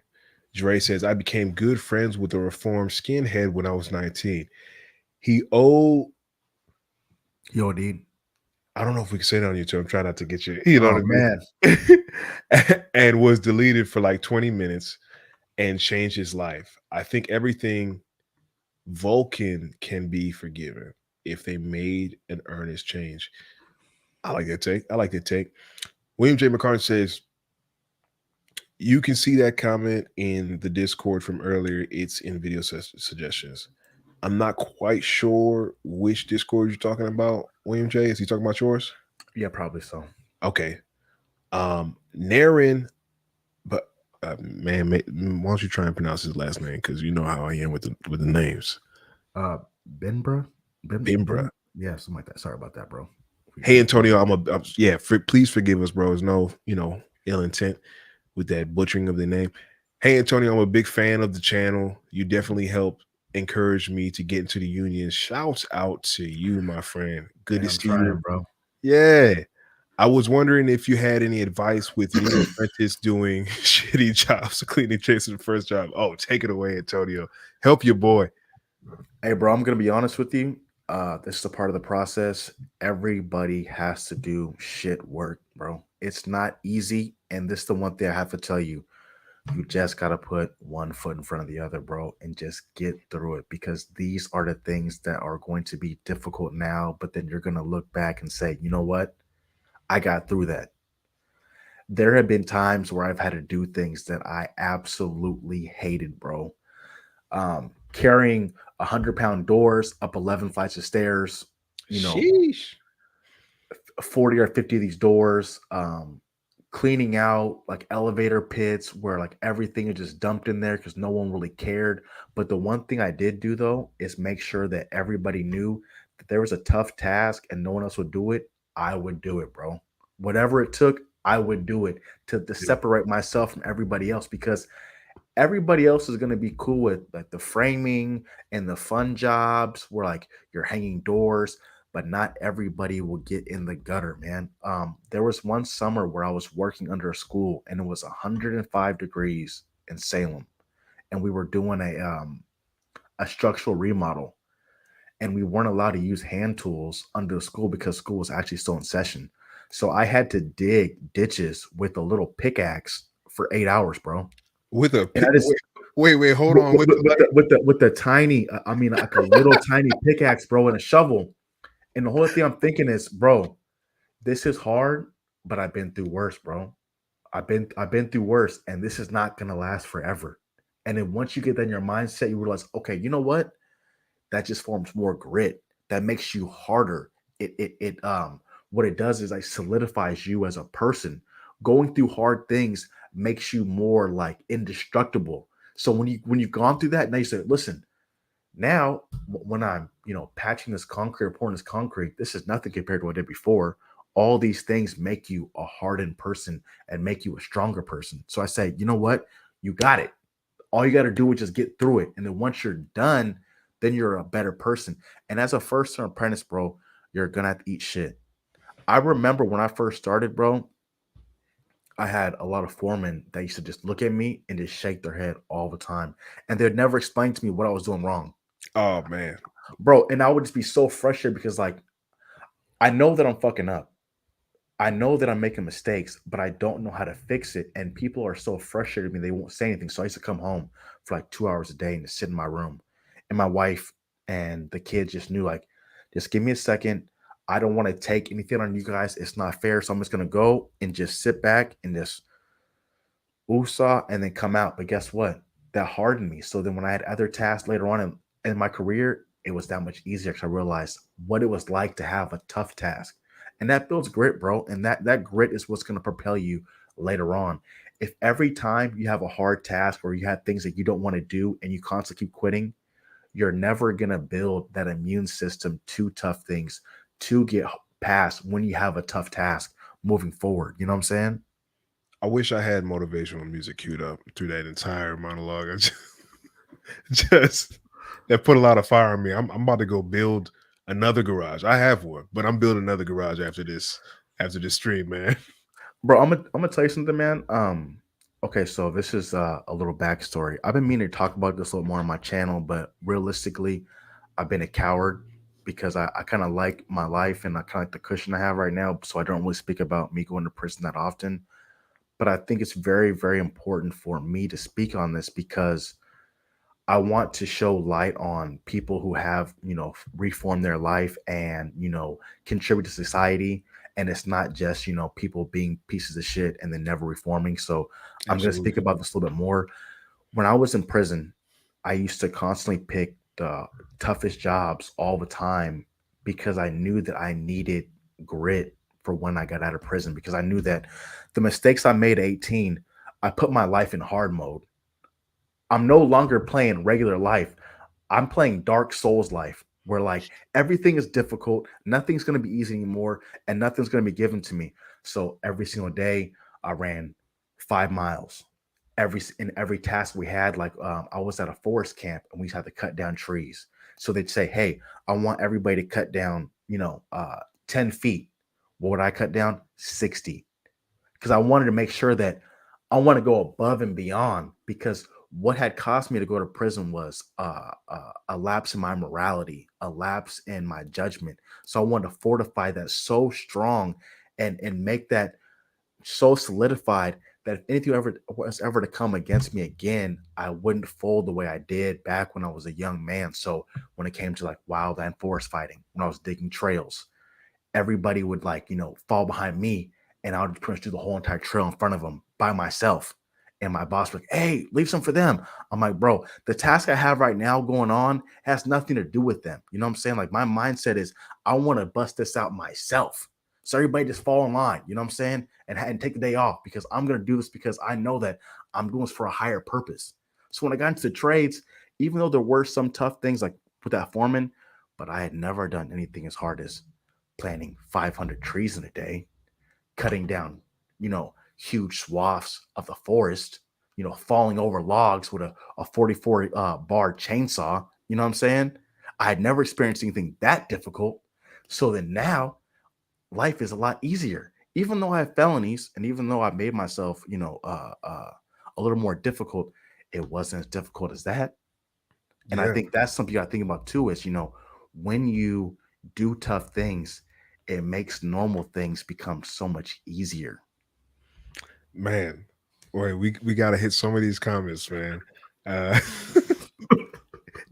Dre says, I became good friends with a reformed skinhead when I was 19. He owed, Yo, dude. I don't know if we can say that on YouTube. I'm trying not to get you know Oh what man. I mean? And was deleted for like 20 minutes and changed his life. I think everything Vulcan can be forgiven if they made an earnest change. I like that take. I like that take. William J. McCartan says, you can see that comment in the Discord from earlier. It's in video suggestions. I'm not quite sure which Discord you're talking about, William J. Is he talking about yours? Yeah, probably so. Okay. Naren, but man, why don't you try and pronounce his last name? Because you know how I am with the names. Uh Benbra? Bimbra. Yeah, something like that. Sorry about that, bro. Hey Antonio, yeah. Please forgive us, bro. There's no ill intent with that butchering of the name. Hey Antonio, I'm a big fan of the channel. You definitely helped encourage me to get into the union. Shouts out to you, my friend. Good Hey, to I'm see you. trying, bro. Yeah. I was wondering if you had any advice with new apprentice doing shitty jobs, cleaning chasing the first job. Oh, take it away, Antonio. Help your boy. Hey, bro, I'm gonna be honest with you. This is a part of the process. Everybody has to do shit work, bro. It's not easy, and this is the one thing I have to tell you. You just gotta put one foot in front of the other, bro, and just get through it because these are the things that are going to be difficult now, but then you're gonna look back and say, you know what? I got through that. There have been times where I've had to do things that I absolutely hated, bro. Carrying 100-pound doors up 11 flights of stairs, you know, Sheesh. 40 or 50 of these doors, cleaning out like elevator pits where like everything is just dumped in there because no one really cared. But the one thing I did do though is make sure that everybody knew that there was a tough task and no one else would do it. I would do it, bro. Whatever it took, I would do it to Yeah. separate myself from everybody else because Everybody else is gonna be cool with like the framing and the fun jobs where like you're hanging doors, but not everybody will get in the gutter, man. There was one summer where I was working under a school and it was 105 degrees in Salem, and we were doing a structural remodel, and we weren't allowed to use hand tools under the school because school was actually still in session. So I had to dig ditches with a little pickaxe for 8 hours, bro. With a And I just wait, hold on. with the tiny, I mean, like a little tiny pickaxe, bro, and a shovel. And the whole thing I'm thinking is, bro, this is hard, but I've been through worse, bro. I've been through worse, and this is not gonna last forever. And then once you get that in your mindset, you realize, okay, you know what? That just forms more grit. That makes you harder. It what it does is like solidifies you as a person. Going through hard things makes you more like indestructible. So when you've gone through that, now you say, listen, now when I'm patching this concrete or pouring this concrete, this is nothing compared to what I did before. All these things make you a hardened person and make you a stronger person. So I say, you know what? You got it. All you got to do is just get through it. And then once you're done, then you're a better person. And as a first term apprentice, bro, you're gonna have to eat shit. I remember when I first started, bro, I had a lot of foremen that used to just look at me and just shake their head all the time. And they'd never explain to me what I was doing wrong. Oh man. Bro, and I would just be so frustrated because like I know that I'm fucking up. I know that I'm making mistakes, but I don't know how to fix it. And people are so frustrated with me, they won't say anything. So I used to come home for like 2 hours a day and just sit in my room. And my wife and the kids just knew, like, just give me a second. I don't want to take anything on you guys. It's not fair. So I'm just gonna go and just sit back and just USA and then come out. But guess what? That hardened me. So then when I had other tasks later on in my career, it was that much easier because I realized what it was like to have a tough task. And that builds grit, bro. And that grit is what's going to propel you later on. If every time you have a hard task or you have things that you don't want to do and you constantly keep quitting, you're never going to build that immune system to tough things to get past when you have a tough task moving forward. You know what I'm saying? I wish I had motivational music queued up through that entire monologue. Just that put a lot of fire in me. I'm about to go build another garage. I have one, but I'm building another garage after this stream, man. Bro, I'm gonna tell you something, man. Okay, so this is a little backstory. I've been meaning to talk about this a little more on my channel, but realistically, I've been a coward because I kind of like my life and I kind of like the cushion I have right now, so I don't really speak about me going to prison that often. But I think it's very, very important for me to speak on this because I want to show light on people who have, reformed their life and, contribute to society. And it's not just, people being pieces of shit and then never reforming. So I'm going to speak Absolutely. about this a little bit more. When I was in prison, I used to constantly pick the toughest jobs all the time because I knew that I needed grit for when I got out of prison because I knew that the mistakes I made at 18, I put my life in hard mode. I'm no longer playing regular life. I'm playing Dark Souls life where like everything is difficult, nothing's going to be easy anymore, and nothing's going to be given to me. So every single day, I ran 5 miles. Every task we had, like I was at a forest camp and we had to cut down trees. So they'd say, "Hey, I want everybody to cut down, 10 feet." What would I cut down? 60 because I wanted to make sure that I want to go above and beyond because what had caused me to go to prison was a lapse in my morality, a lapse in my judgment. So I wanted to fortify that so strong and make that so solidified that if anything ever was ever to come against me again, I wouldn't fold the way I did back when I was a young man. So when it came to like wildland forest fighting, when I was digging trails, everybody would like, fall behind me and I would push through the whole entire trail in front of them by myself. And my boss would like, hey, leave some for them. I'm like, bro, the task I have right now going on has nothing to do with them. You know what I'm saying? Like my mindset is I want to bust this out myself. So everybody just fall in line, you know what I'm saying? And take the day off because I'm gonna do this because I know that I'm doing this for a higher purpose. So when I got into the trades, even though there were some tough things like with that foreman, but I had never done anything as hard as planting 500 trees in a day, cutting down, huge swaths of the forest falling over logs with a 44 bar chainsaw. You know what I'm saying? I had never experienced anything that difficult. So then now life is a lot easier. Even though I have felonies and even though I made myself, a little more difficult, it wasn't as difficult as that. And I Yeah, think that's something you got to think about too is, when you do tough things, it makes normal things become so much easier. man. Boy, we gotta hit some of these comments, man. Uh,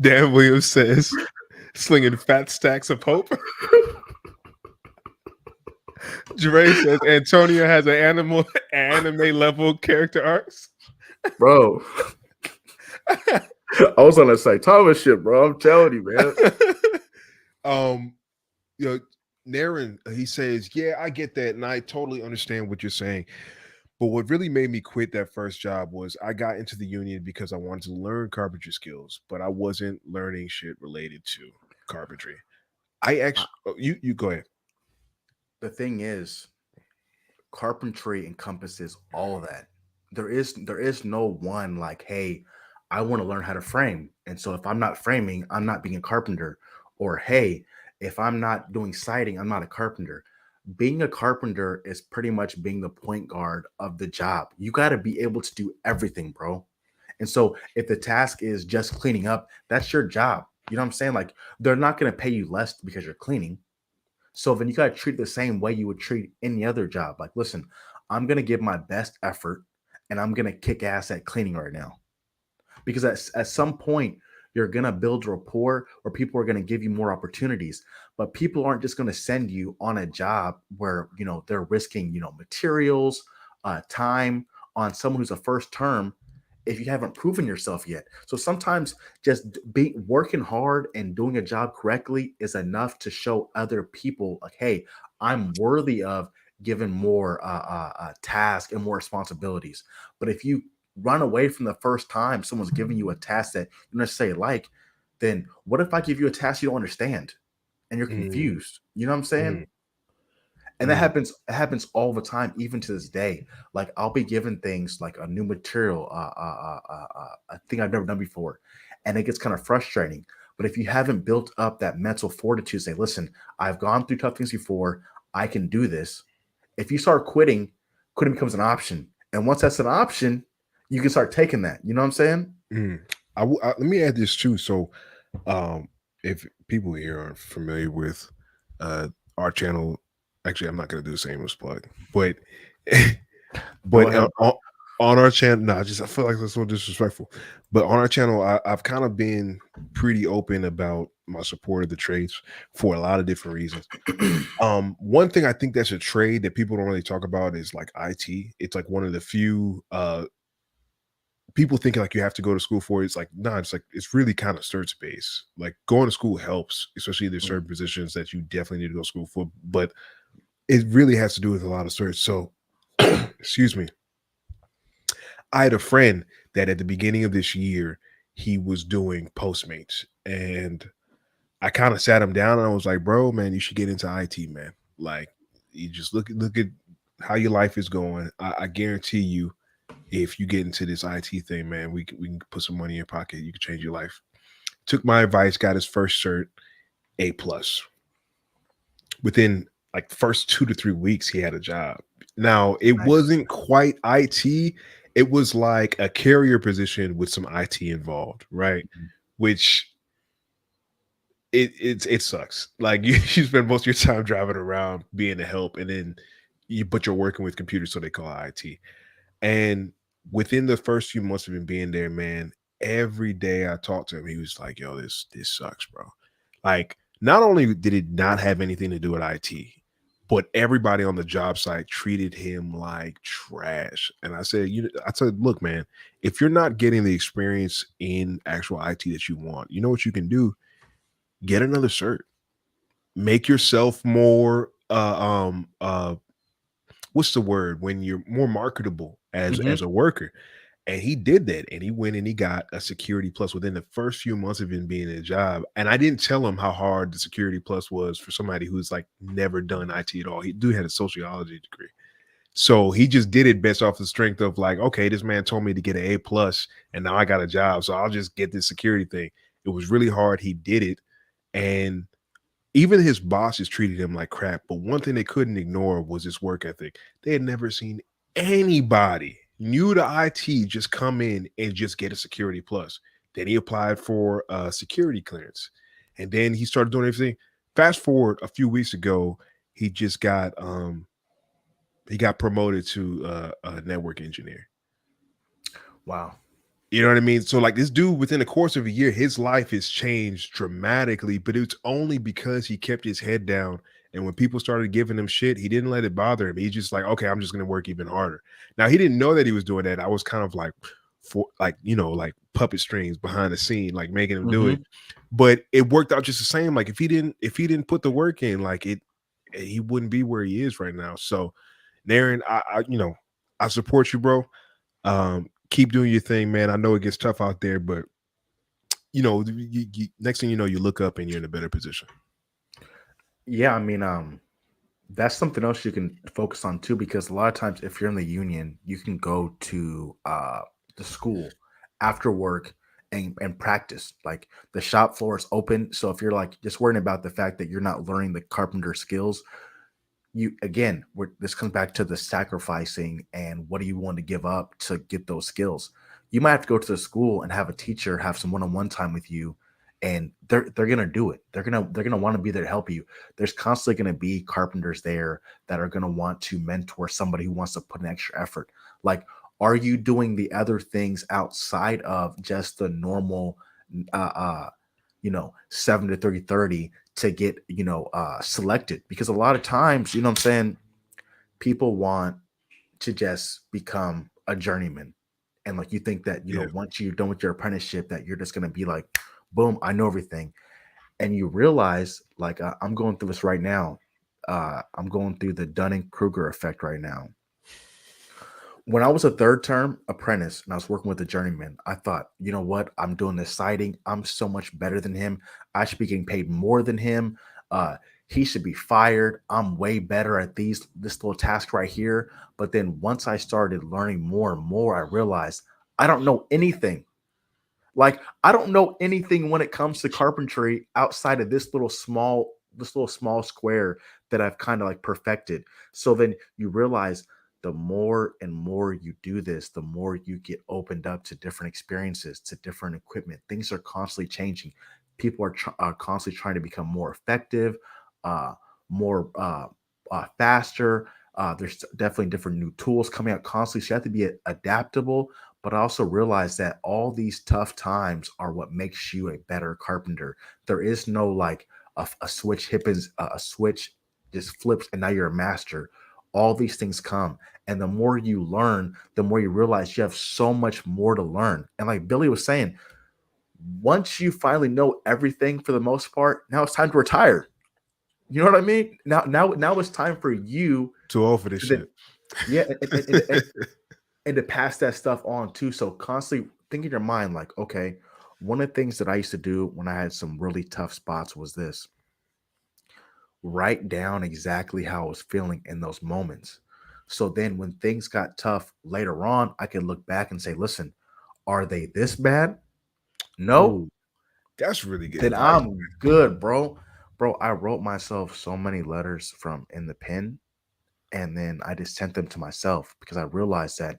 Dan Williams says, "Slinging fat stacks of hope." Dre says Antonio has an anime level character arcs. Bro, I was on that site Thomas shit, bro. I'm telling you, man. um, you know, Naren, he says, "Yeah, I get that, and I totally understand what you're saying." But what really made me quit that first job was I got into the union because I wanted to learn carpentry skills, but I wasn't learning shit related to carpentry. I I- actually, you go ahead. the thing is, carpentry encompasses all of that. There is no one like, hey, I want to learn how to frame. And so if I'm not framing, I'm not being a carpenter. Or hey, if I'm not doing siding, I'm not a carpenter. Being a carpenter is pretty much being the point guard of the job. You got to be able to do everything, bro. And so if the task is just cleaning up, that's your job. You know what I'm saying? Like they're not going to pay you less because you're cleaning. So then you got to treat it the same way you would treat any other job. Like, listen, I'm going to give my best effort and I'm going to kick ass at cleaning right now. Because at some point, you're going to build rapport or people are going to give you more opportunities. But people aren't just going to send you on a job where, they're risking, materials, time on someone who's a first term if you haven't proven yourself yet. So sometimes just be working hard and doing a job correctly is enough to show other people like, hey, I'm worthy of given more task and more responsibilities. But if you run away from the first time someone's giving you a task that you don't necessarily like, then what if I give you a task you don't understand and you're Mm, confused? You know what I'm saying? mm, And that mm, happens all the time, even to this day. Like I'll be given things like a new material, a thing I've never done before, and it gets kind of frustrating. But if you haven't built up that mental fortitude, say, listen, I've gone through tough things before, I can do this. If you start quitting becomes an option, and once that's an option, you can start taking that. You know what I'm saying? mm. Let me add this too. So, um, if people here aren't familiar with uh our channel, actually, I'm not going to do the same as plug, but Go but ahead, bro. on our channel, no, I feel like that's so disrespectful. But on our channel, I've kind of been pretty open about my support of the trades for a lot of different reasons. One thing I think that's a trade that people don't really talk about is like IT. It's like one of the few people thinking like you have to go to school for it. It's like, nah, it's like it's really kind of cert based. Like going to school helps, especially there's certain positions that you definitely need to go to school for, but it really has to do with a lot of search. So excuse me. I had a friend that at the beginning of this year, he was doing Postmates. And I kind of sat him down and I was like, bro, man, you should get into IT, man. Like you just look at how your life is going. I guarantee you, if you get into this IT thing, man, we can put some money in your pocket. You can change your life. Took my advice, got his first cert, A plus. Within like first 2 to 3 weeks, he had a job. Now it Nice. wasn't quite IT. It was like a carrier position with some IT involved, right? Mhm. Which it sucks. Like you spend most of your time driving around being a help, and then but you're working with computers, so they call it IT. And within the first few months of him being there, man, every day I talked to him, he was like, "Yo, this sucks, bro." Like, not only did it not have anything to do with IT, but everybody on the job site treated him like trash. And I said, look, man, if you're not getting the experience in actual IT that you want, you know what you can do? Get another cert. Make yourself more what's the word when you're more marketable Mhm. as a worker. And he did that, and he went and he got a security plus within the first few months of him being in a job. And I didn't tell him how hard the security plus was for somebody who's like never done IT at all. He dude had a sociology degree. So he just did it based off the strength of like, okay, this man told me to get an A plus, and now I got a job, so I'll just get this security thing. It was really hard. He did it, and even his bosses treated him like crap. But one thing they couldn't ignore was his work ethic. They had never seen anybody new to IT just come in and just get a security plus. Then he applied for a security clearance, and then he started doing everything. Fast forward a few weeks ago, he just got promoted to a network engineer. Wow. You know what I mean? So like this dude within the course of a year, his life has changed dramatically, but it's only because he kept his head down. And when people started giving him shit, he didn't let it bother him. He just like, okay, I'm just gonna work even harder. Now he didn't know that he was doing that. I was kind of like for like, like puppet strings behind the scene, like making him do it. Mhm. But it worked out just the same. Like if he didn't put the work in, like he wouldn't be where he is right now. So Darren, I support you, bro. Keep doing your thing, man. I know it gets tough out there, but next thing you know, you look up and you're in a better position. Yeah, I mean, that's something else you can focus on too, because a lot of times if you're in the union, you can go to the school after work and practice. Like the shop floor is open. So if you're like just worrying about the fact that you're not learning the carpenter skills, you again, this comes back to the sacrificing and what do you want to give up to get those skills. You might have to go to the school and have a teacher have some one-on-one time with you, and they're gonna do it. They're gonna want to be there to help you. There's constantly gonna be carpenters there that are gonna want to mentor somebody who wants to put an extra effort. Like, are you doing the other things outside of just the normal uh, uh 7 to 30 to get selected? Because a lot of times, you know what I'm saying, people want to just become a journeyman, and like you think that Yeah. once you're done with your apprenticeship that you're just going to be like, boom, I know everything. And you realize, like, I'm going through this right now. I'm going through the Dunning-Kruger effect right now. When I was a third term apprentice and I was working with a journeyman, I thought, you know what? I'm doing this siding. I'm so much better than him. I should be getting paid more than him. Uh, he should be fired. I'm way better at this little task right here. But then once I started learning more and more, I realized I don't know anything. Like, I don't know anything when it comes to carpentry outside of this little small square that I've kind of like perfected. So then you realize the more and more you do this, the more you get opened up to different experiences, to different equipment. Things are constantly changing. People are constantly trying to become more effective, uh, more faster. There's definitely different new tools coming out constantly. So you have to be adaptable, but I also realize that all these tough times are what makes you a better carpenter. There is no like a switch hippens, a switch just flips, and now you're a master. All these things come, and the more you learn, the more you realize you have so much more to learn. And like Billy was saying, once you finally know everything for the most part, now it's time to retire. You know what I mean? Now it's time for you Too old for this to then, shit. yeah, and to pass that stuff on too. So constantly think in your mind, like, okay, one of the things that I used to do when I had some really tough spots was this: write down exactly how I was feeling in those moments. So then when things got tough later on, I could look back and say, listen, are they this bad? No, Oh, that's really good then advice. I'm good, bro. Bro, I wrote myself so many letters from in the pen, and then I just sent them to myself because I realized that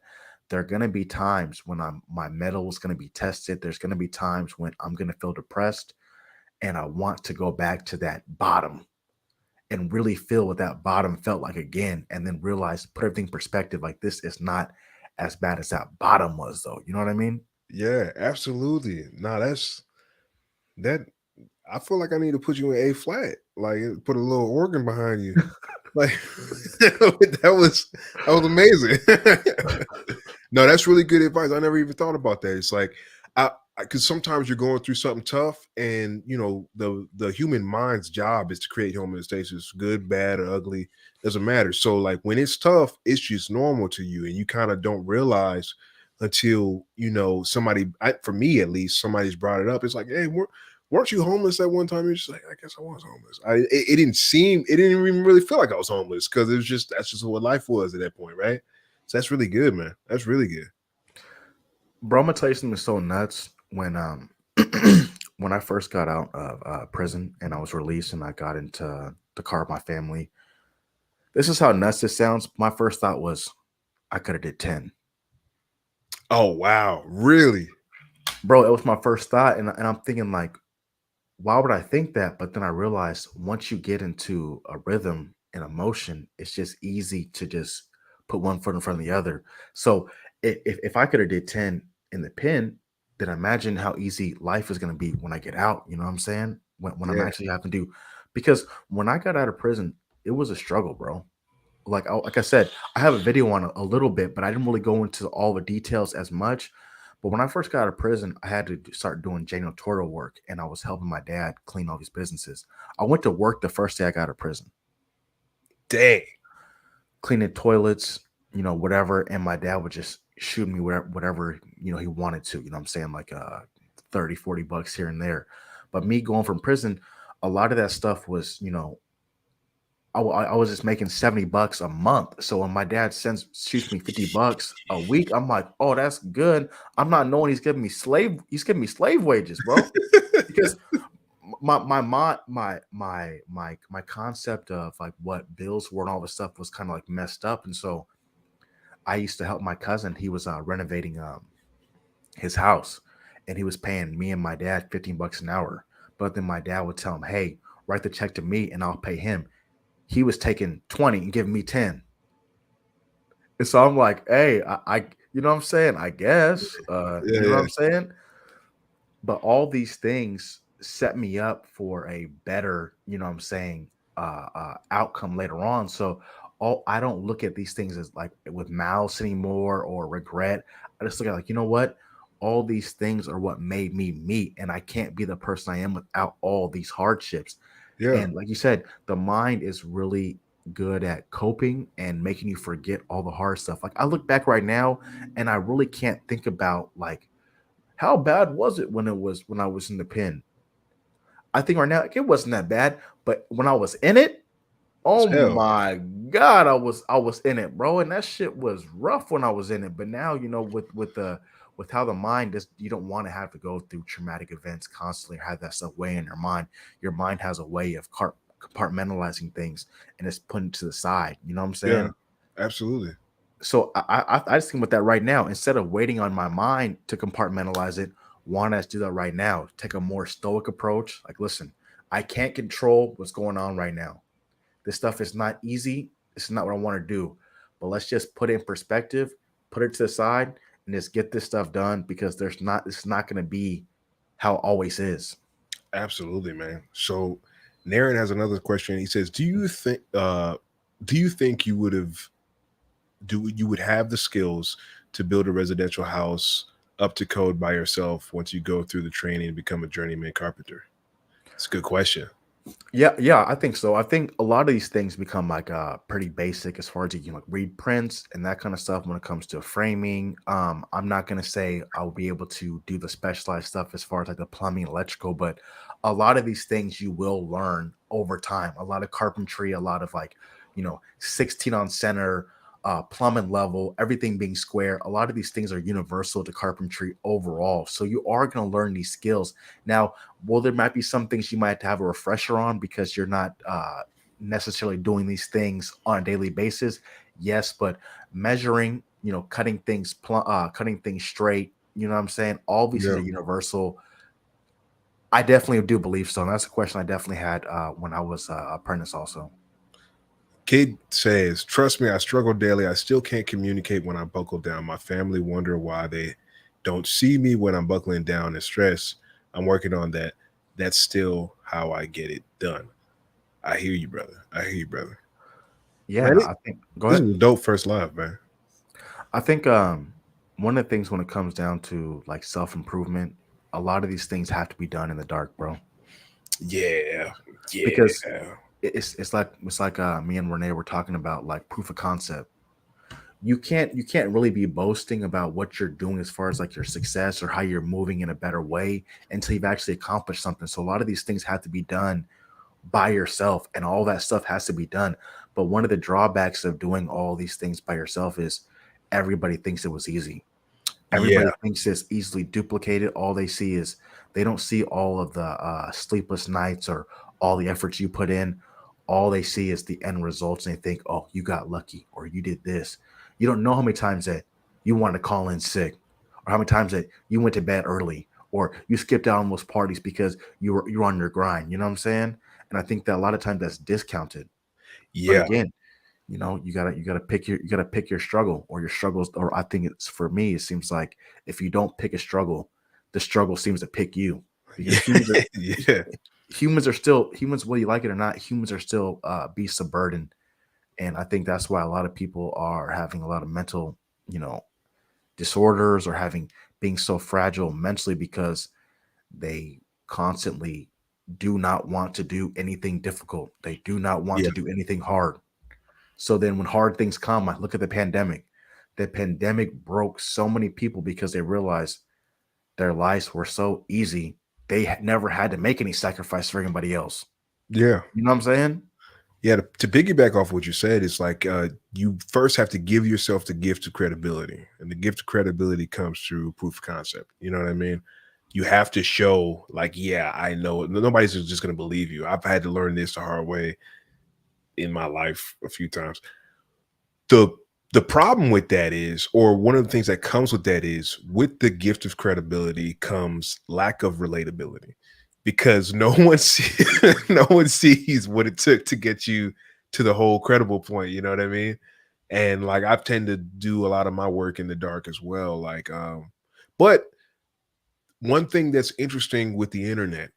there are gonna be times when my metal is gonna be tested. There's gonna be times when I'm gonna feel depressed, and I want to go back to that bottom and really feel what that bottom felt like again, and then realize, put everything in perspective. Like, this is not as bad as that bottom was, though. You know what I mean? Yeah, absolutely. Nah, that I feel like I need to put you in A flat, like put a little organ behind you. Like that was amazing. No, that's really good advice. I never even thought about that. It's like I because sometimes you're going through something tough, and the human mind's job is to create homeostasis, good, bad, or ugly, doesn't matter. So like when it's tough, it's just normal to you, and you kind of don't realize until somebody, for me at least, somebody's brought it up. It's like, hey, weren't you homeless at one time? You're just like, I guess I was homeless. It didn't even really feel like I was homeless because it was just that's just what life was at that point, right? So that's really good, man. That's really good. Bro, I'm gonna tell you something so nuts. When when I first got out of prison and I was released and I got into the car with my family, this is how nuts this sounds. My first thought was I could have did 10. Oh wow, really? Bro, it was my first thought, and I'm thinking like, why would I think that? But then I realized once you get into a rhythm and emotion, it's just easy to just put one foot in front of the other. So if I could have did 10 in the pen, then imagine how easy life is going to be when I get out. You know what I'm saying? When I'm Yeah, actually having to do, because when I got out of prison, it was a struggle, bro. Like I said, I have a video on a little bit, but I didn't really go into all the details as much. But when I first got out of prison, I had to start doing janitorial work, and I was helping my dad clean all these businesses. I went to work the first day I got out of prison, dang. cleaning toilets, whatever, and my dad would just shoot me whatever he wanted to. You know what I'm saying? Like 30, $40 here and there. But me going from prison, a lot of that stuff was, I was just making $70 a month. So when my dad shoots me $50 a week, I'm like, oh, that's good. I'm not knowing he's giving me slave wages, bro. Because my concept of like what bills were and all this stuff was kind of like messed up. And so I used to help my cousin. He was renovating his house, and he was paying me and my dad $15 an hour. But then my dad would tell him, hey, write the check to me and I'll pay him. He was taking 20 and giving me 10. And so I'm like, hey, I you know what I'm saying? I guess. Yeah, You know what yeah, I'm saying? But all these things set me up for a better, what I'm saying, outcome later on. So all I don't look at these things as like with malice anymore or regret. I just look at like, you know what? All these things are what made me me, and I can't be the person I am without all these hardships. yeah, And like you said, the mind is really good at coping and making you forget all the hard stuff. Like I look back right now and I really can't think about like how bad was it when I was in the pen. I think right now like, it wasn't that bad, but when I was in it, oh hell, my god, I was in it, bro, and that shit was rough when I was in it. But now, with how the mind is, you don't want to have to go through traumatic events constantly or have that stuff weigh in your mind. Your mind has a way of compartmentalizing things and it's putting to the side. You know what I'm yeah, saying? absolutely. So I just think with that right now, instead of waiting on my mind to compartmentalize it, want us to do that right now. Take a more stoic approach. Like, listen, I can't control what's going on right now. This stuff is not easy. This is not what I want to do. But let's just put it in perspective, put it to the side, and just get this stuff done because it's not going to be how it always is. Absolutely, man. So Naren has another question. He says, do you think you would have the skills to build a residential house up to code by yourself once you go through the training and become a journeyman carpenter? It's a good question. Yeah, I think so. I think a lot of these things become like pretty basic as far as you can like read prints and that kind of stuff when it comes to framing. I'm not gonna say I'll be able to do the specialized stuff as far as like the plumbing, electrical, but a lot of these things you will learn over time. A lot of carpentry, a lot of like, 16 on center, plumbing level, everything being square. A lot of these things are universal to carpentry overall. So you are gonna learn these skills. Now, well, there might be some things you might have to have a refresher on because you're not necessarily doing these things on a daily basis. Yes, but measuring, cutting things straight. You know what I'm saying? All these things Yeah. are universal. I definitely do believe so. And that's a question I definitely had when I was apprentice also. Kid says, trust me, I struggle daily. I still can't communicate when I buckle down. My family wonder why they don't see me when I'm buckling down and stress. I'm working on that. That's still how I get it done. I hear you, brother. I hear you, brother. Yeah, Man, and I think go this ahead. is a dope first live, man. I think one of the things when it comes down to like self improvement, a lot of these things have to be done in the dark, bro. Yeah. Because Yeah. it's like me and Renee were talking about like proof of concept. you can't really be boasting about what you're doing as far as like your success or how you're moving in a better way until you've actually accomplished something. So a lot of these things have to be done by yourself, and all that stuff has to be done. But one of the drawbacks of doing all these things by yourself is everybody thinks it was easy. Yeah, Everybody thinks it's easily duplicated. All they see is, they don't see all of the sleepless nights or all the efforts you put in. All they see is the end results, and they think, oh, you got lucky or you did this. You don't know how many times that you wanted to call in sick, or how many times that you went to bed early, or you skipped out on those parties because you were on your grind. You know what I'm saying? And I think that a lot of times that's discounted. But yeah, again, you gotta pick your struggle, or your struggles. Or I think it's, for me, it seems like if you don't pick a struggle, the struggle seems to pick you, because yeah, yeah, humans are still humans, whether you like it or not. Humans are still beasts of burden. And I think that's why a lot of people are having a lot of mental, you know disorders, or having, being so fragile mentally, because they constantly do not want to do anything difficult. They do not want yeah, to do anything hard. So then when hard things come, I look at the pandemic. The pandemic broke so many people because they realized their lives were so easy. They never had to make any sacrifice for anybody else. yeah. You know what I'm saying? Yeah, to piggyback off what you said, it's like you first have to give yourself the gift of credibility, and the gift of credibility comes through proof of concept. You know what I mean? You have to show, like, yeah, I know. Nobody's just going to believe you. I've had to learn this the hard way in my life a few times. The the problem with that is, or one of the things that comes with that is, with the gift of credibility comes lack of relatability, because no one no one sees what it took to get you to the whole credible point. You know what I mean? And like, I've tend to do a lot of my work in the dark as well. Like, but one thing that's interesting with the internet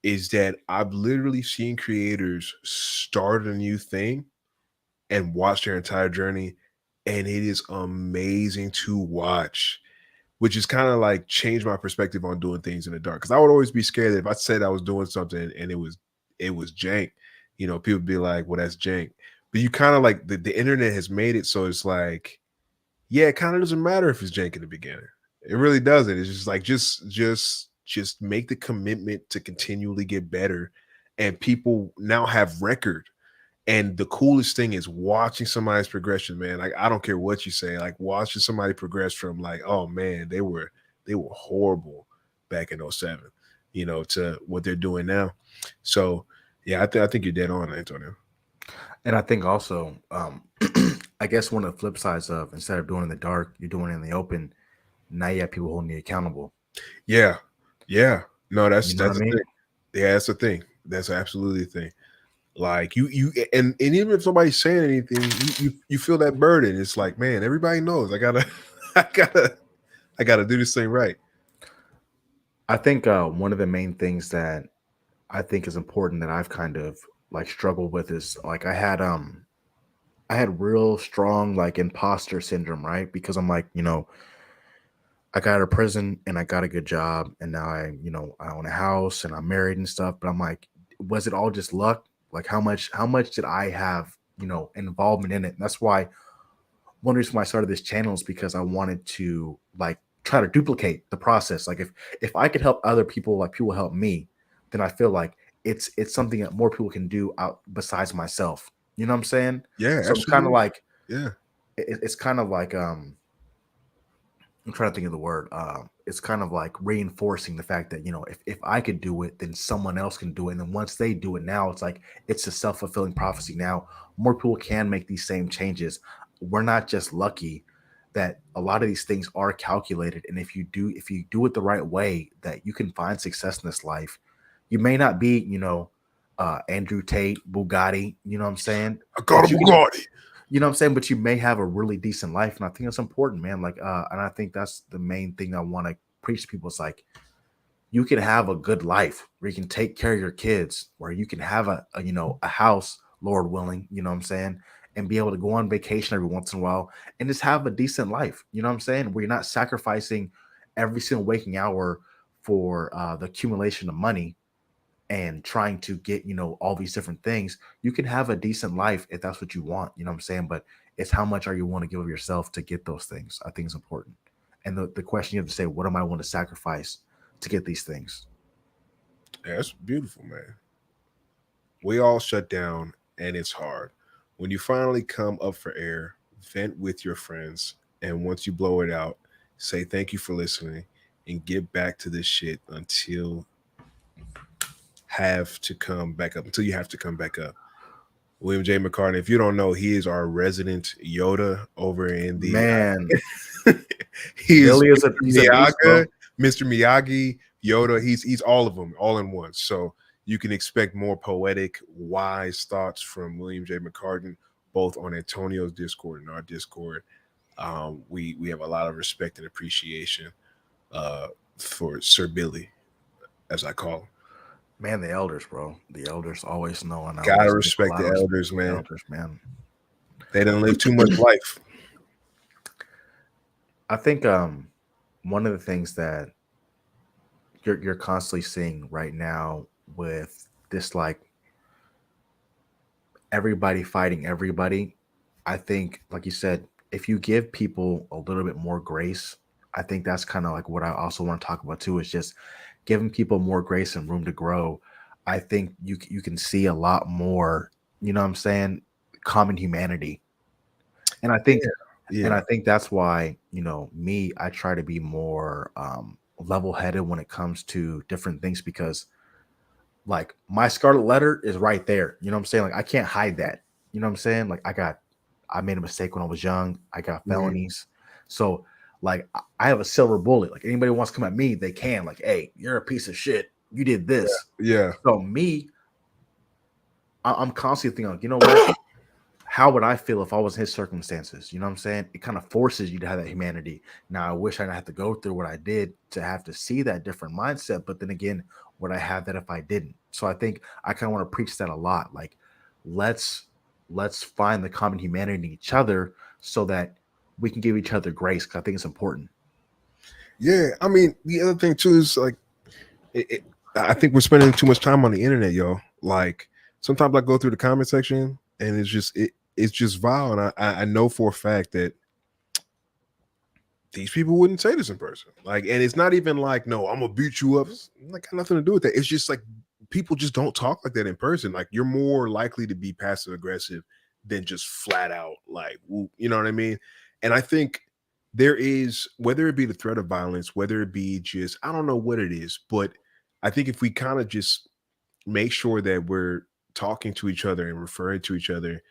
is that I've literally seen creators start a new thing and watch their entire journey, and it is amazing to watch, which is kind of like changed my perspective on doing things in the dark. Because I would always be scared that if I said I was doing something and it was jank, people would be like, "Well, that's jank." But you kind of like, the internet has made it so it's like, yeah, it kind of doesn't matter if it's jank in the beginning. It really doesn't. It's just like, just make the commitment to continually get better, and people now have record. And the coolest thing is watching somebody's progression, man. Like, I don't care what you say, like watching somebody progress from, like, oh man, they were horrible back in '07, to what they're doing now. So yeah, I think you're dead on, Antonio. And I think also, I guess one of the flip sides of, instead of doing it in the dark, you're doing it in the open. Now you have people holding you accountable. Yeah. Yeah. No, that's You know what that's I the mean? thing. Yeah, that's the thing. That's absolutely the thing. Like, and even if somebody's saying anything, you feel that burden. It's like, man, everybody knows I gotta I gotta I gotta do this thing right. I think one of the main things that I think is important, that I've kind of like struggled with, is like, I had real strong like imposter syndrome, right? Because I'm like, I got out of prison and I got a good job, and now I own a house and I'm married and stuff. But I'm like, was it all just luck? Like, how much did I have, involvement in it? And that's why one reason why I started this channel is because I wanted to like try to duplicate the process. Like, if I could help other people, like people help me, then I feel like it's something that more people can do out besides myself. You know what I'm saying? Yeah, So it's kind of absolutely. like, Yeah. it's kind of like, I'm trying to think of the word. It's kind of like reinforcing the fact that, if I could do it, then someone else can do it. And then once they do it, now it's like it's a self-fulfilling prophecy. Now more people can make these same changes. We're not just lucky, that a lot of these things are calculated. And if you do it the right way, that you can find success in this life. You may not be, Andrew Tate, Bugatti, you know what I'm saying? I got a But you can, Bugatti. but you may have a really decent life. And I think that's important, man. Like, and I think that's the main thing I want to preach to people. It's like, you can have a good life where you can take care of your kids, where you can have a house, Lord willing, you know what I'm saying, and be able to go on vacation every once in a while and just have a decent life, you know what I'm saying, where you're not sacrificing every single waking hour for the accumulation of money, and trying to get, all these different things. You can have a decent life if that's what you want, you know what I'm saying? But It's how much are you willing to give of yourself to get those things. I think is important. And the question you have to say, what am I willing to sacrifice to get these things? Yeah, that's beautiful, man. We all shut down and it's hard. When you finally come up for air, vent with your friends, and once you blow it out, say thank you for listening and get back to this shit until you have to come back up. William J. McCartney, if you don't know, he is our resident Yoda over in the Man, he is Billy is he's a beast, bro. Mr. Miyagi, Yoda, he's all of them, all in one. So you can expect more poetic, wise thoughts from William J. McCartan, both on Antonio's Discord and our Discord. We have a lot of respect and appreciation uh, for Sir Billy, as I call him. Man, the elders, bro. The elders always know, and I Gotta always give a respect lot the of respect elders, to the man. elders, man. They didn't live too much life. I think one of the things that you're constantly seeing right now with this, like, everybody fighting everybody, I think, like you said, if you give people a little bit more grace, I think that's kind of like what I also want to talk about too, is just giving people more grace and room to grow. I think you can see a lot more, you know what I'm saying, common humanity. And I think and Yeah. I think that's why, me, I try to be more level-headed when it comes to different things, because like my scarlet letter is right there. You know what I'm saying? Like I can't hide that. You know what I'm saying? Like I made a mistake when I was young. I got Mhm. felonies. So like I have a silver bullet. Like anybody wants to come at me, they can. Like, hey, you're a piece of shit. You did this. Yeah. So me, I'm constantly thinking, like, you know what? How would I feel if I was in his circumstances? You know what I'm saying? It kind of forces you to have that humanity. Now, I wish I didn't have to go through what I did to have to see that different mindset. But then again, would I have that if I didn't? So I think I kind of want to preach that a lot. Like, let's let's find the common humanity in each other so that we can give each other grace. 'Cause I think it's important. Yeah. I mean, the other thing too is like, it, I think we're spending too much time on the internet, yo. Like sometimes I go through the comment section and it's just vile, and I know for a fact that these people wouldn't say this in person. Like, and it's not even like, no, I'm gonna beat you up. It's like got nothing to do with that. It's just like people just don't talk like that in person. Like you're more likely to be passive aggressive than just flat out like, whoop, you know what I mean? And I think there is, whether it be the threat of violence, whether it be just, I don't know what it is, but I think if we kind of just make sure that we're talking to each other and referring to each other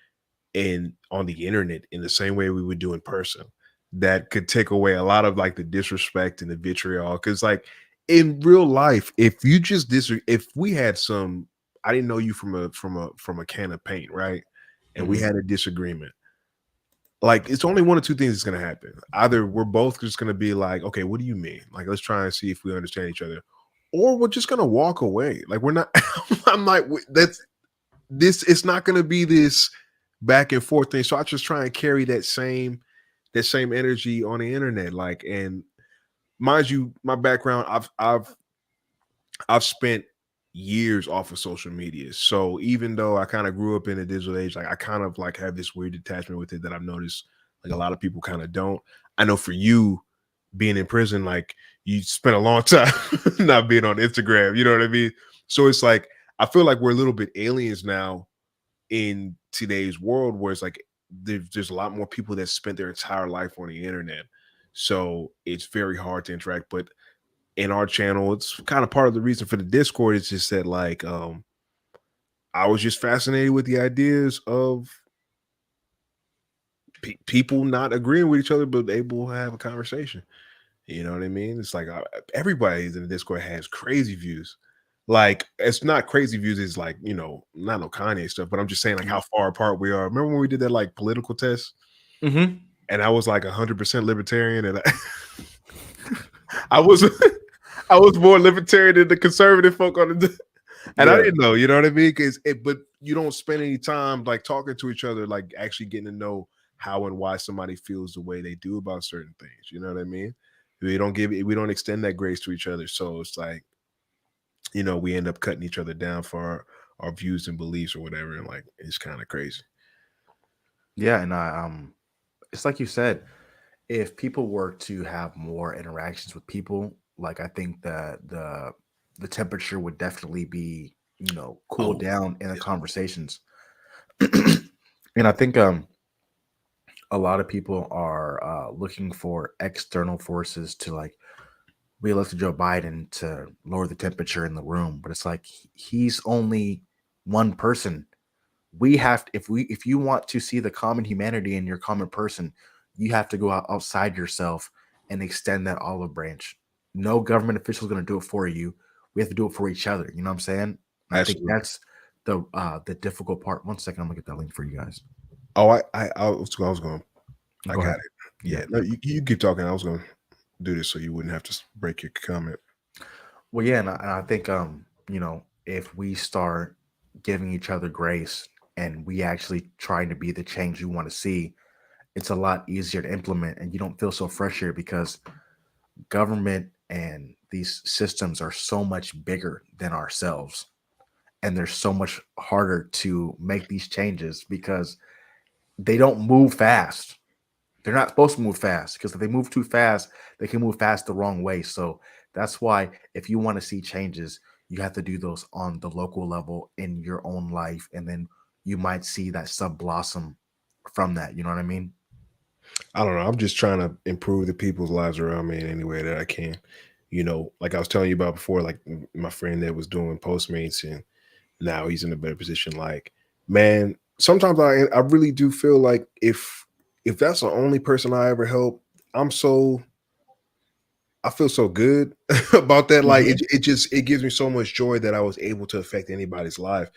in on the internet in the same way we would do in person, that could take away a lot of like the disrespect and the vitriol. Because like in real life, if you just if we had some, I didn't know you from a can of paint, right? And we Mhm. had a disagreement, like it's only one or two things that's going to happen. Either we're both just going to be like, okay, what do you mean? Like, let's try and see if we understand each other, or we're just going to walk away. Like, we're not, I'm like, that's this, it's not going to be this back and forth thing. So I just try and carry that same energy on the internet. Like, and mind you, my background, I've spent years off of social media. So even though I kind of grew up in a digital age, like I kind of like have this weird detachment with it that I've noticed like a lot of people kind of don't. I know for you being in prison, like you spent a long time not being on Instagram, you know what I mean? So it's like I feel like we're a little bit aliens now in today's world where it's like there's a lot more people that spent their entire life on the internet. So it's very hard to interact. But in our channel, it's kind of part of the reason for the Discord. It's just that like I was just fascinated with the ideas of people not agreeing with each other, but able to have a conversation. You know what I mean? It's like everybody in the Discord has crazy views. Like it's not crazy views. It's like not no Kanye stuff, but I'm just saying like how far apart we are. Remember when we did that like political test, Mhm. and I was like 100% libertarian, and I was I was more libertarian than the conservative folk on the. And I Yeah. didn't know, you know what I mean? But you don't spend any time like talking to each other, like actually getting to know how and why somebody feels the way they do about certain things. You know what I mean? We don't extend that grace to each other. So it's like, we end up cutting each other down for our views and beliefs or whatever. And like, it's kind of crazy. Yeah, and it's like you said, if people were to have more interactions with people, like I think that the temperature would definitely be, cool Oh, down in the yes. conversations. And I think a lot of people are looking for external forces to like we elected Joe Biden to lower the temperature in the room, but it's like he's only one person. We have if you want to see the common humanity in your common person, you have to go outside yourself and extend that olive branch. No government official is going to do it for you. We have to do it for each other. You know what I'm saying? And I think Absolutely. that's the difficult part. One second, I'm gonna get that link for you guys. Oh, I was going. I Go got ahead. it. Yeah. Yeah. No, you keep talking. I was going to do this so you wouldn't have to break your comment. Well, yeah, and I think if we start giving each other grace and we actually trying to be the change you want to see, it's a lot easier to implement and you don't feel so frustrated because government and these systems are so much bigger than ourselves and they're so much harder to make these changes because they don't move fast. They're not supposed to move fast because if they move too fast, they can move fast the wrong way. So that's why if you want to see changes, you have to do those on the local level in your own life, and then you might see that sub blossom from that. You know what I mean? I don't know. I'm just trying to improve the people's lives around me in any way that I can. Like I was telling you about before, like my friend that was doing Postmates and now he's in a better position. Like, man, sometimes I really do feel like if that's the only person I ever help, I'm so I feel so good about that. Like Hmm. it gives me so much joy that I was able to affect anybody's life.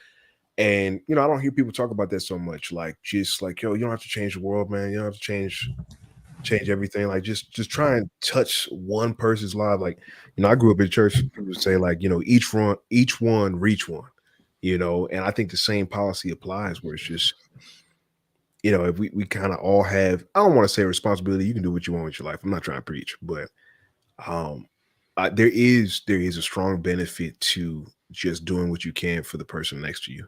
And I don't hear people talk about that so much. Like just like, yo, you don't have to change the world, man. You don't have to change everything. Like just try and touch one person's life. Like, I grew up in church. People say like, each one reach one. And I think the same policy applies where it's just, if we kind of all have, I don't want to say responsibility. You can do what you want with your life. I'm not trying to preach, but um there is a strong benefit to just doing what you can for the person next to you,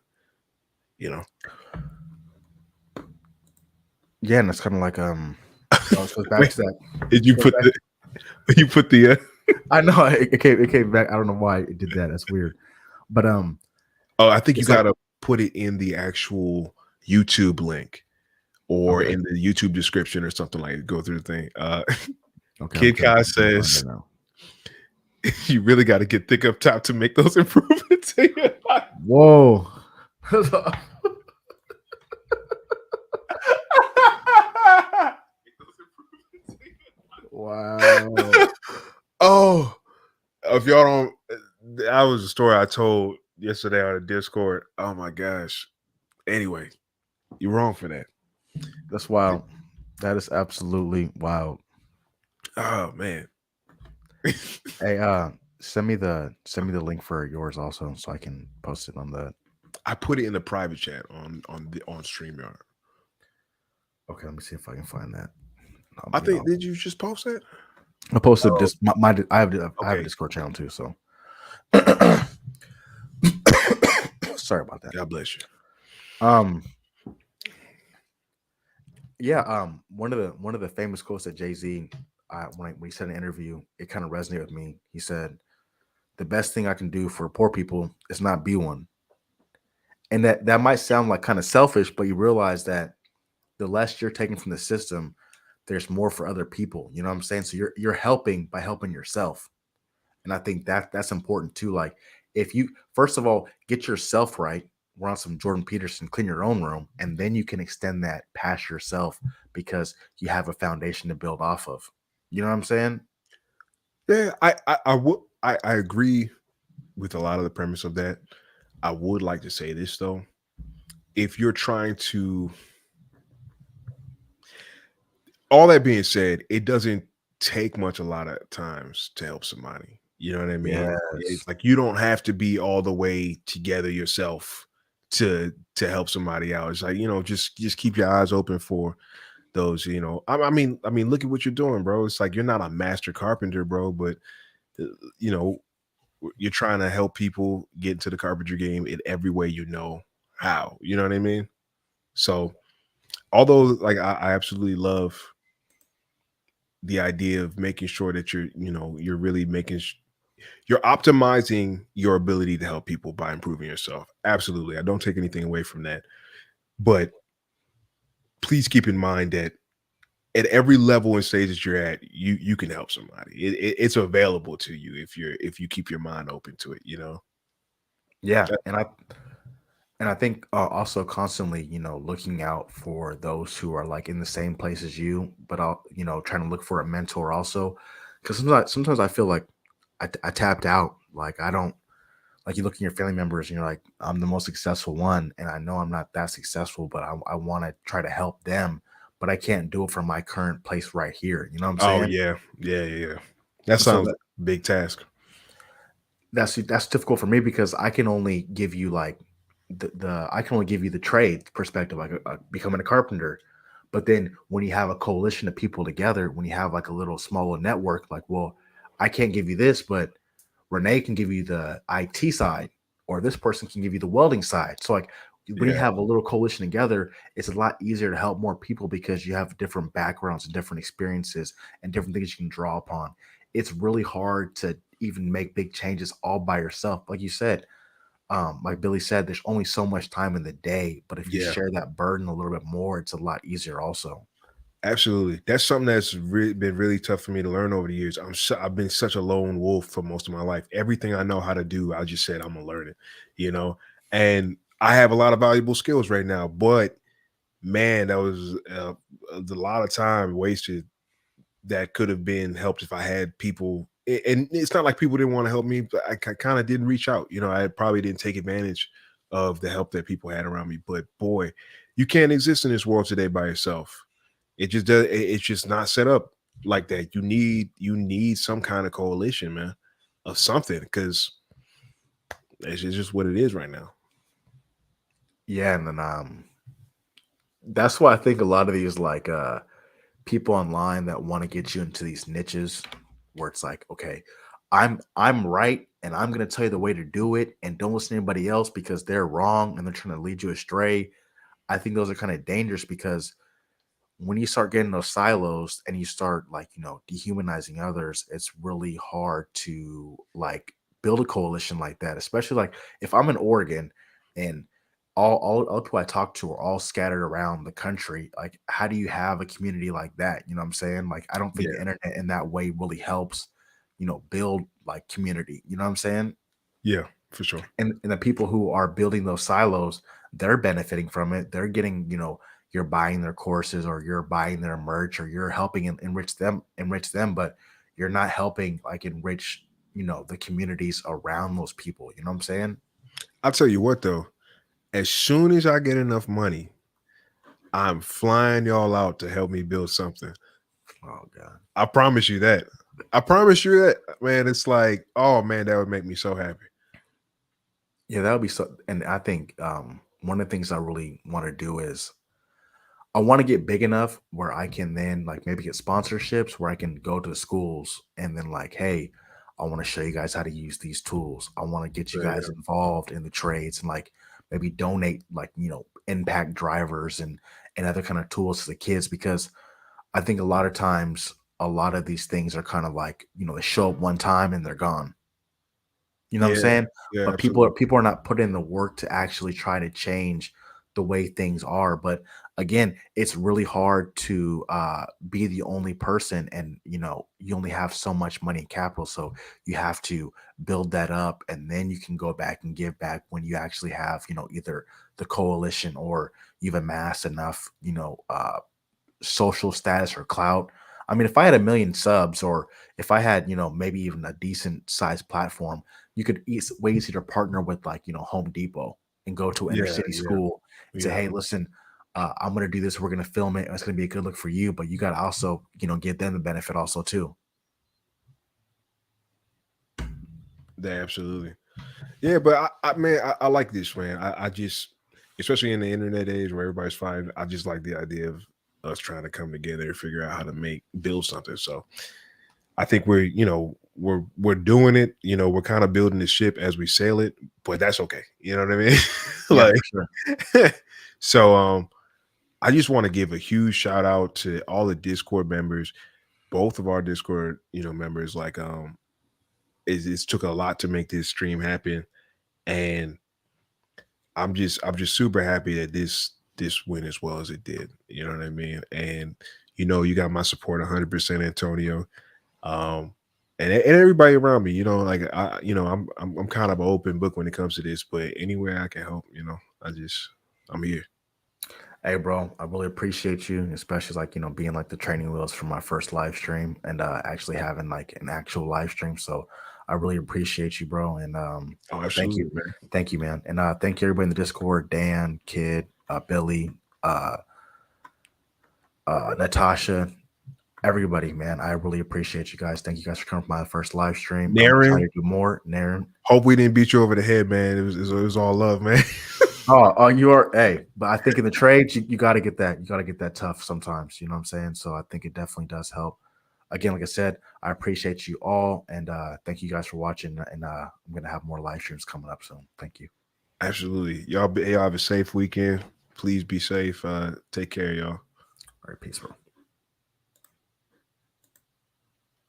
you know. Yeah, and it's kind of like it goes back Wait, to that. did you It goes put back. the you put the I know it came back. I don't know why it did that. That's weird. But oh, I think you it's like gotta put it in the actual YouTube link or okay, in the YouTube description or something, like go through the thing. okay. I'm Kid trying Kai to find says it now. you really got to get thick up top to make those improvements in your life. Whoa. Wow. Oh, if y'all don't, that was a story I told yesterday on the Discord. Oh my gosh. Anyway, you're wrong for that. That's wild. That is absolutely wild. Oh man. Hey, send me the link for yours also so I can post it on the I put it in the private chat on StreamYard. okay, let me see if I can find that. I think, did you just post that? I'll post it Oh, just I have a okay. Discord channel too, so sorry about that. God bless you. Um yeah, one of the famous quotes that Jay-Z when he said in an interview, it kind of resonated with me. He said, "The best thing I can do for poor people is not be one." And that might sound like kind of selfish, but you realize that the less you're taking from the system, there's more for other people. You know what I'm saying? So you're helping by helping yourself. And I think that's important too. Like if you first of all get yourself right, we're on some Jordan Peterson, clean your own room, and then you can extend that past yourself because you have a foundation to build off of. You know what I'm saying? Yeah, I agree with a lot of the premise of that. I would like to say this though. If you're trying to, all that being said, it doesn't take much a lot of times to help somebody. You know what I mean? Yes. It's like you don't have to be all the way together yourself to help somebody out. It's like, just keep your eyes open for those, I mean, look at what you're doing, bro. It's like you're not a master carpenter, bro, but uh, you know, you're trying to help people get into the carpentry game in every way you know how. You know what I mean? So although like I absolutely love the idea of making sure that you're really you're optimizing your ability to help people by improving yourself. Absolutely. I don't take anything away from that. But please keep in mind that at every level and stage that you're at, you can help somebody. It's available to you if you keep your mind open to it. Yeah, That- and I think also constantly, looking out for those who are like in the same place as you, but I'll, trying to look for a mentor also, because sometimes I feel like I tapped out. Like I don't like you look at your family members and you're like, I'm the most successful one, and I know I'm not that successful, but I want to try to help them, but I can't do it from my current place right here. You know what I'm oh saying? yeah. Yeah, yeah, yeah. That So sounds big task. that's difficult for me because I can only give you like the I can only give you the trade perspective, like becoming a carpenter. But then when you have a coalition of people together, when you have like a little smaller network, like, well, I can't give you this, but Renee can give you the IT side, or this person can give you the welding side. So like when you Yeah, have a little coalition together, it's a lot easier to help more people because you have different backgrounds and different experiences and different things you can draw upon. It's really hard to even make big changes all by yourself. Like you said, like Billy said, there's only so much time in the day, but if you yeah. share that burden a little bit more, it's a lot easier also. Absolutely. That's something that's been really tough for me to learn over the years. I've been such a lone wolf for most of my life. Everything I know how to do, I just said I'm gonna learn it, you know. And I have a lot of valuable skills right now, but man, that was a lot of time wasted that could have been helped if I had people. And it's not like people didn't want to help me, but I kind of didn't reach out. I probably didn't take advantage of the help that people had around me. But boy, you can't exist in this world today by yourself. It just does. It's just not set up like that. You need some kind of coalition, man, of something, because it's just what it is right now. Yeah, and then that's why I think a lot of these like people online that want to get you into these niches where it's like, okay, I'm right and I'm gonna tell you the way to do it and don't listen to anybody else because they're wrong and they're trying to lead you astray. I think those are kind of dangerous because when you start getting those silos and you start like, dehumanizing others, it's really hard to like build a coalition like that, especially like if I'm in Oregon and all the people I talk to are all scattered around the country. Like, how do you have a community like that? You know what I'm saying? Like, I don't think the Yeah, internet in that way really helps, build like community. You know what I'm saying? yeah, for sure. And the people who are building those silos, they're benefiting from it. They're getting, you're buying their courses or you're buying their merch or you're helping enrich them, but you're not helping like enrich, the communities around those people. You know what I'm saying? I'll tell you what though, as soon as I get enough money, I'm flying y'all out to help me build something. Oh God. I promise you that. I promise you that, man. It's like, oh man, that would make me so happy. Yeah, that would be so. And I think one of the things I really want to do is I want to get big enough where I can then like maybe get sponsorships where I can go to the schools and then like, hey, I want to show you guys how to use these tools. I want to get you guys Yeah, involved in the trades and like maybe donate like, impact drivers and other kind of tools to the kids because I think a lot of times a lot of these things are kind of like, they show up one time and they're gone. You know what I'm yeah, saying? yeah, But people are absolutely. people are not putting in the work to actually try to change the way things are. But again, it's really hard to be the only person, and you only have so much money and capital, so you have to build that up, and then you can go back and give back when you actually have either the coalition or you've amassed enough social status or clout. I mean, if I had a million subs, or if I had, maybe even a decent sized platform, you could way easier to partner with like, Home Depot and go to an inner Yeah, city yeah, school and say, yeah. hey, listen, I'm going to do this. We're going to film it. And it's going to be a good look for you, but you got to also, give them the benefit also too. Yeah, absolutely. Yeah, but I like this, man. I just, especially in the internet age where everybody's fine, I just like the idea of us trying to come together and figure out how to build something. So I think we're doing it. We're kind of building the ship as we sail it, but that's okay. You know what I mean? Yeah, for sure. Like, so I just want to give a huge shout out to all the Discord members, both of our Discord, members. Like, it took a lot to make this stream happen, and I'm just super happy that this went as well as it did. You know what I mean? And you got my support 100%, Antonio. And everybody around me, like I'm kind of an open book when it comes to this, but anywhere I can help, I'm here. Hey, bro, I really appreciate you, especially like, being like the training wheels for my first live stream and actually having like an actual live stream. So I really appreciate you, bro. And Oh, thank absolutely, you. man. Thank you, man. And thank you everybody in the Discord, Dan, Kid, Billy, Natasha, everybody, man. I really appreciate you guys. Thank you guys for coming to my first live stream. I'm Naren, trying to do more. Naren. hope we didn't beat you over the head, man. It was all love, man. Oh, you are. Hey, but I think in the trades, you got to get that. You got to get that tough sometimes. You know what I'm saying? So I think it definitely does help. Again, like I said, I appreciate you all, and thank you guys for watching. And I'm gonna have more live streams coming up soon. Thank you. Absolutely. Y'all have a safe weekend. Please be safe. Take care, y'all. All right, peace, bro.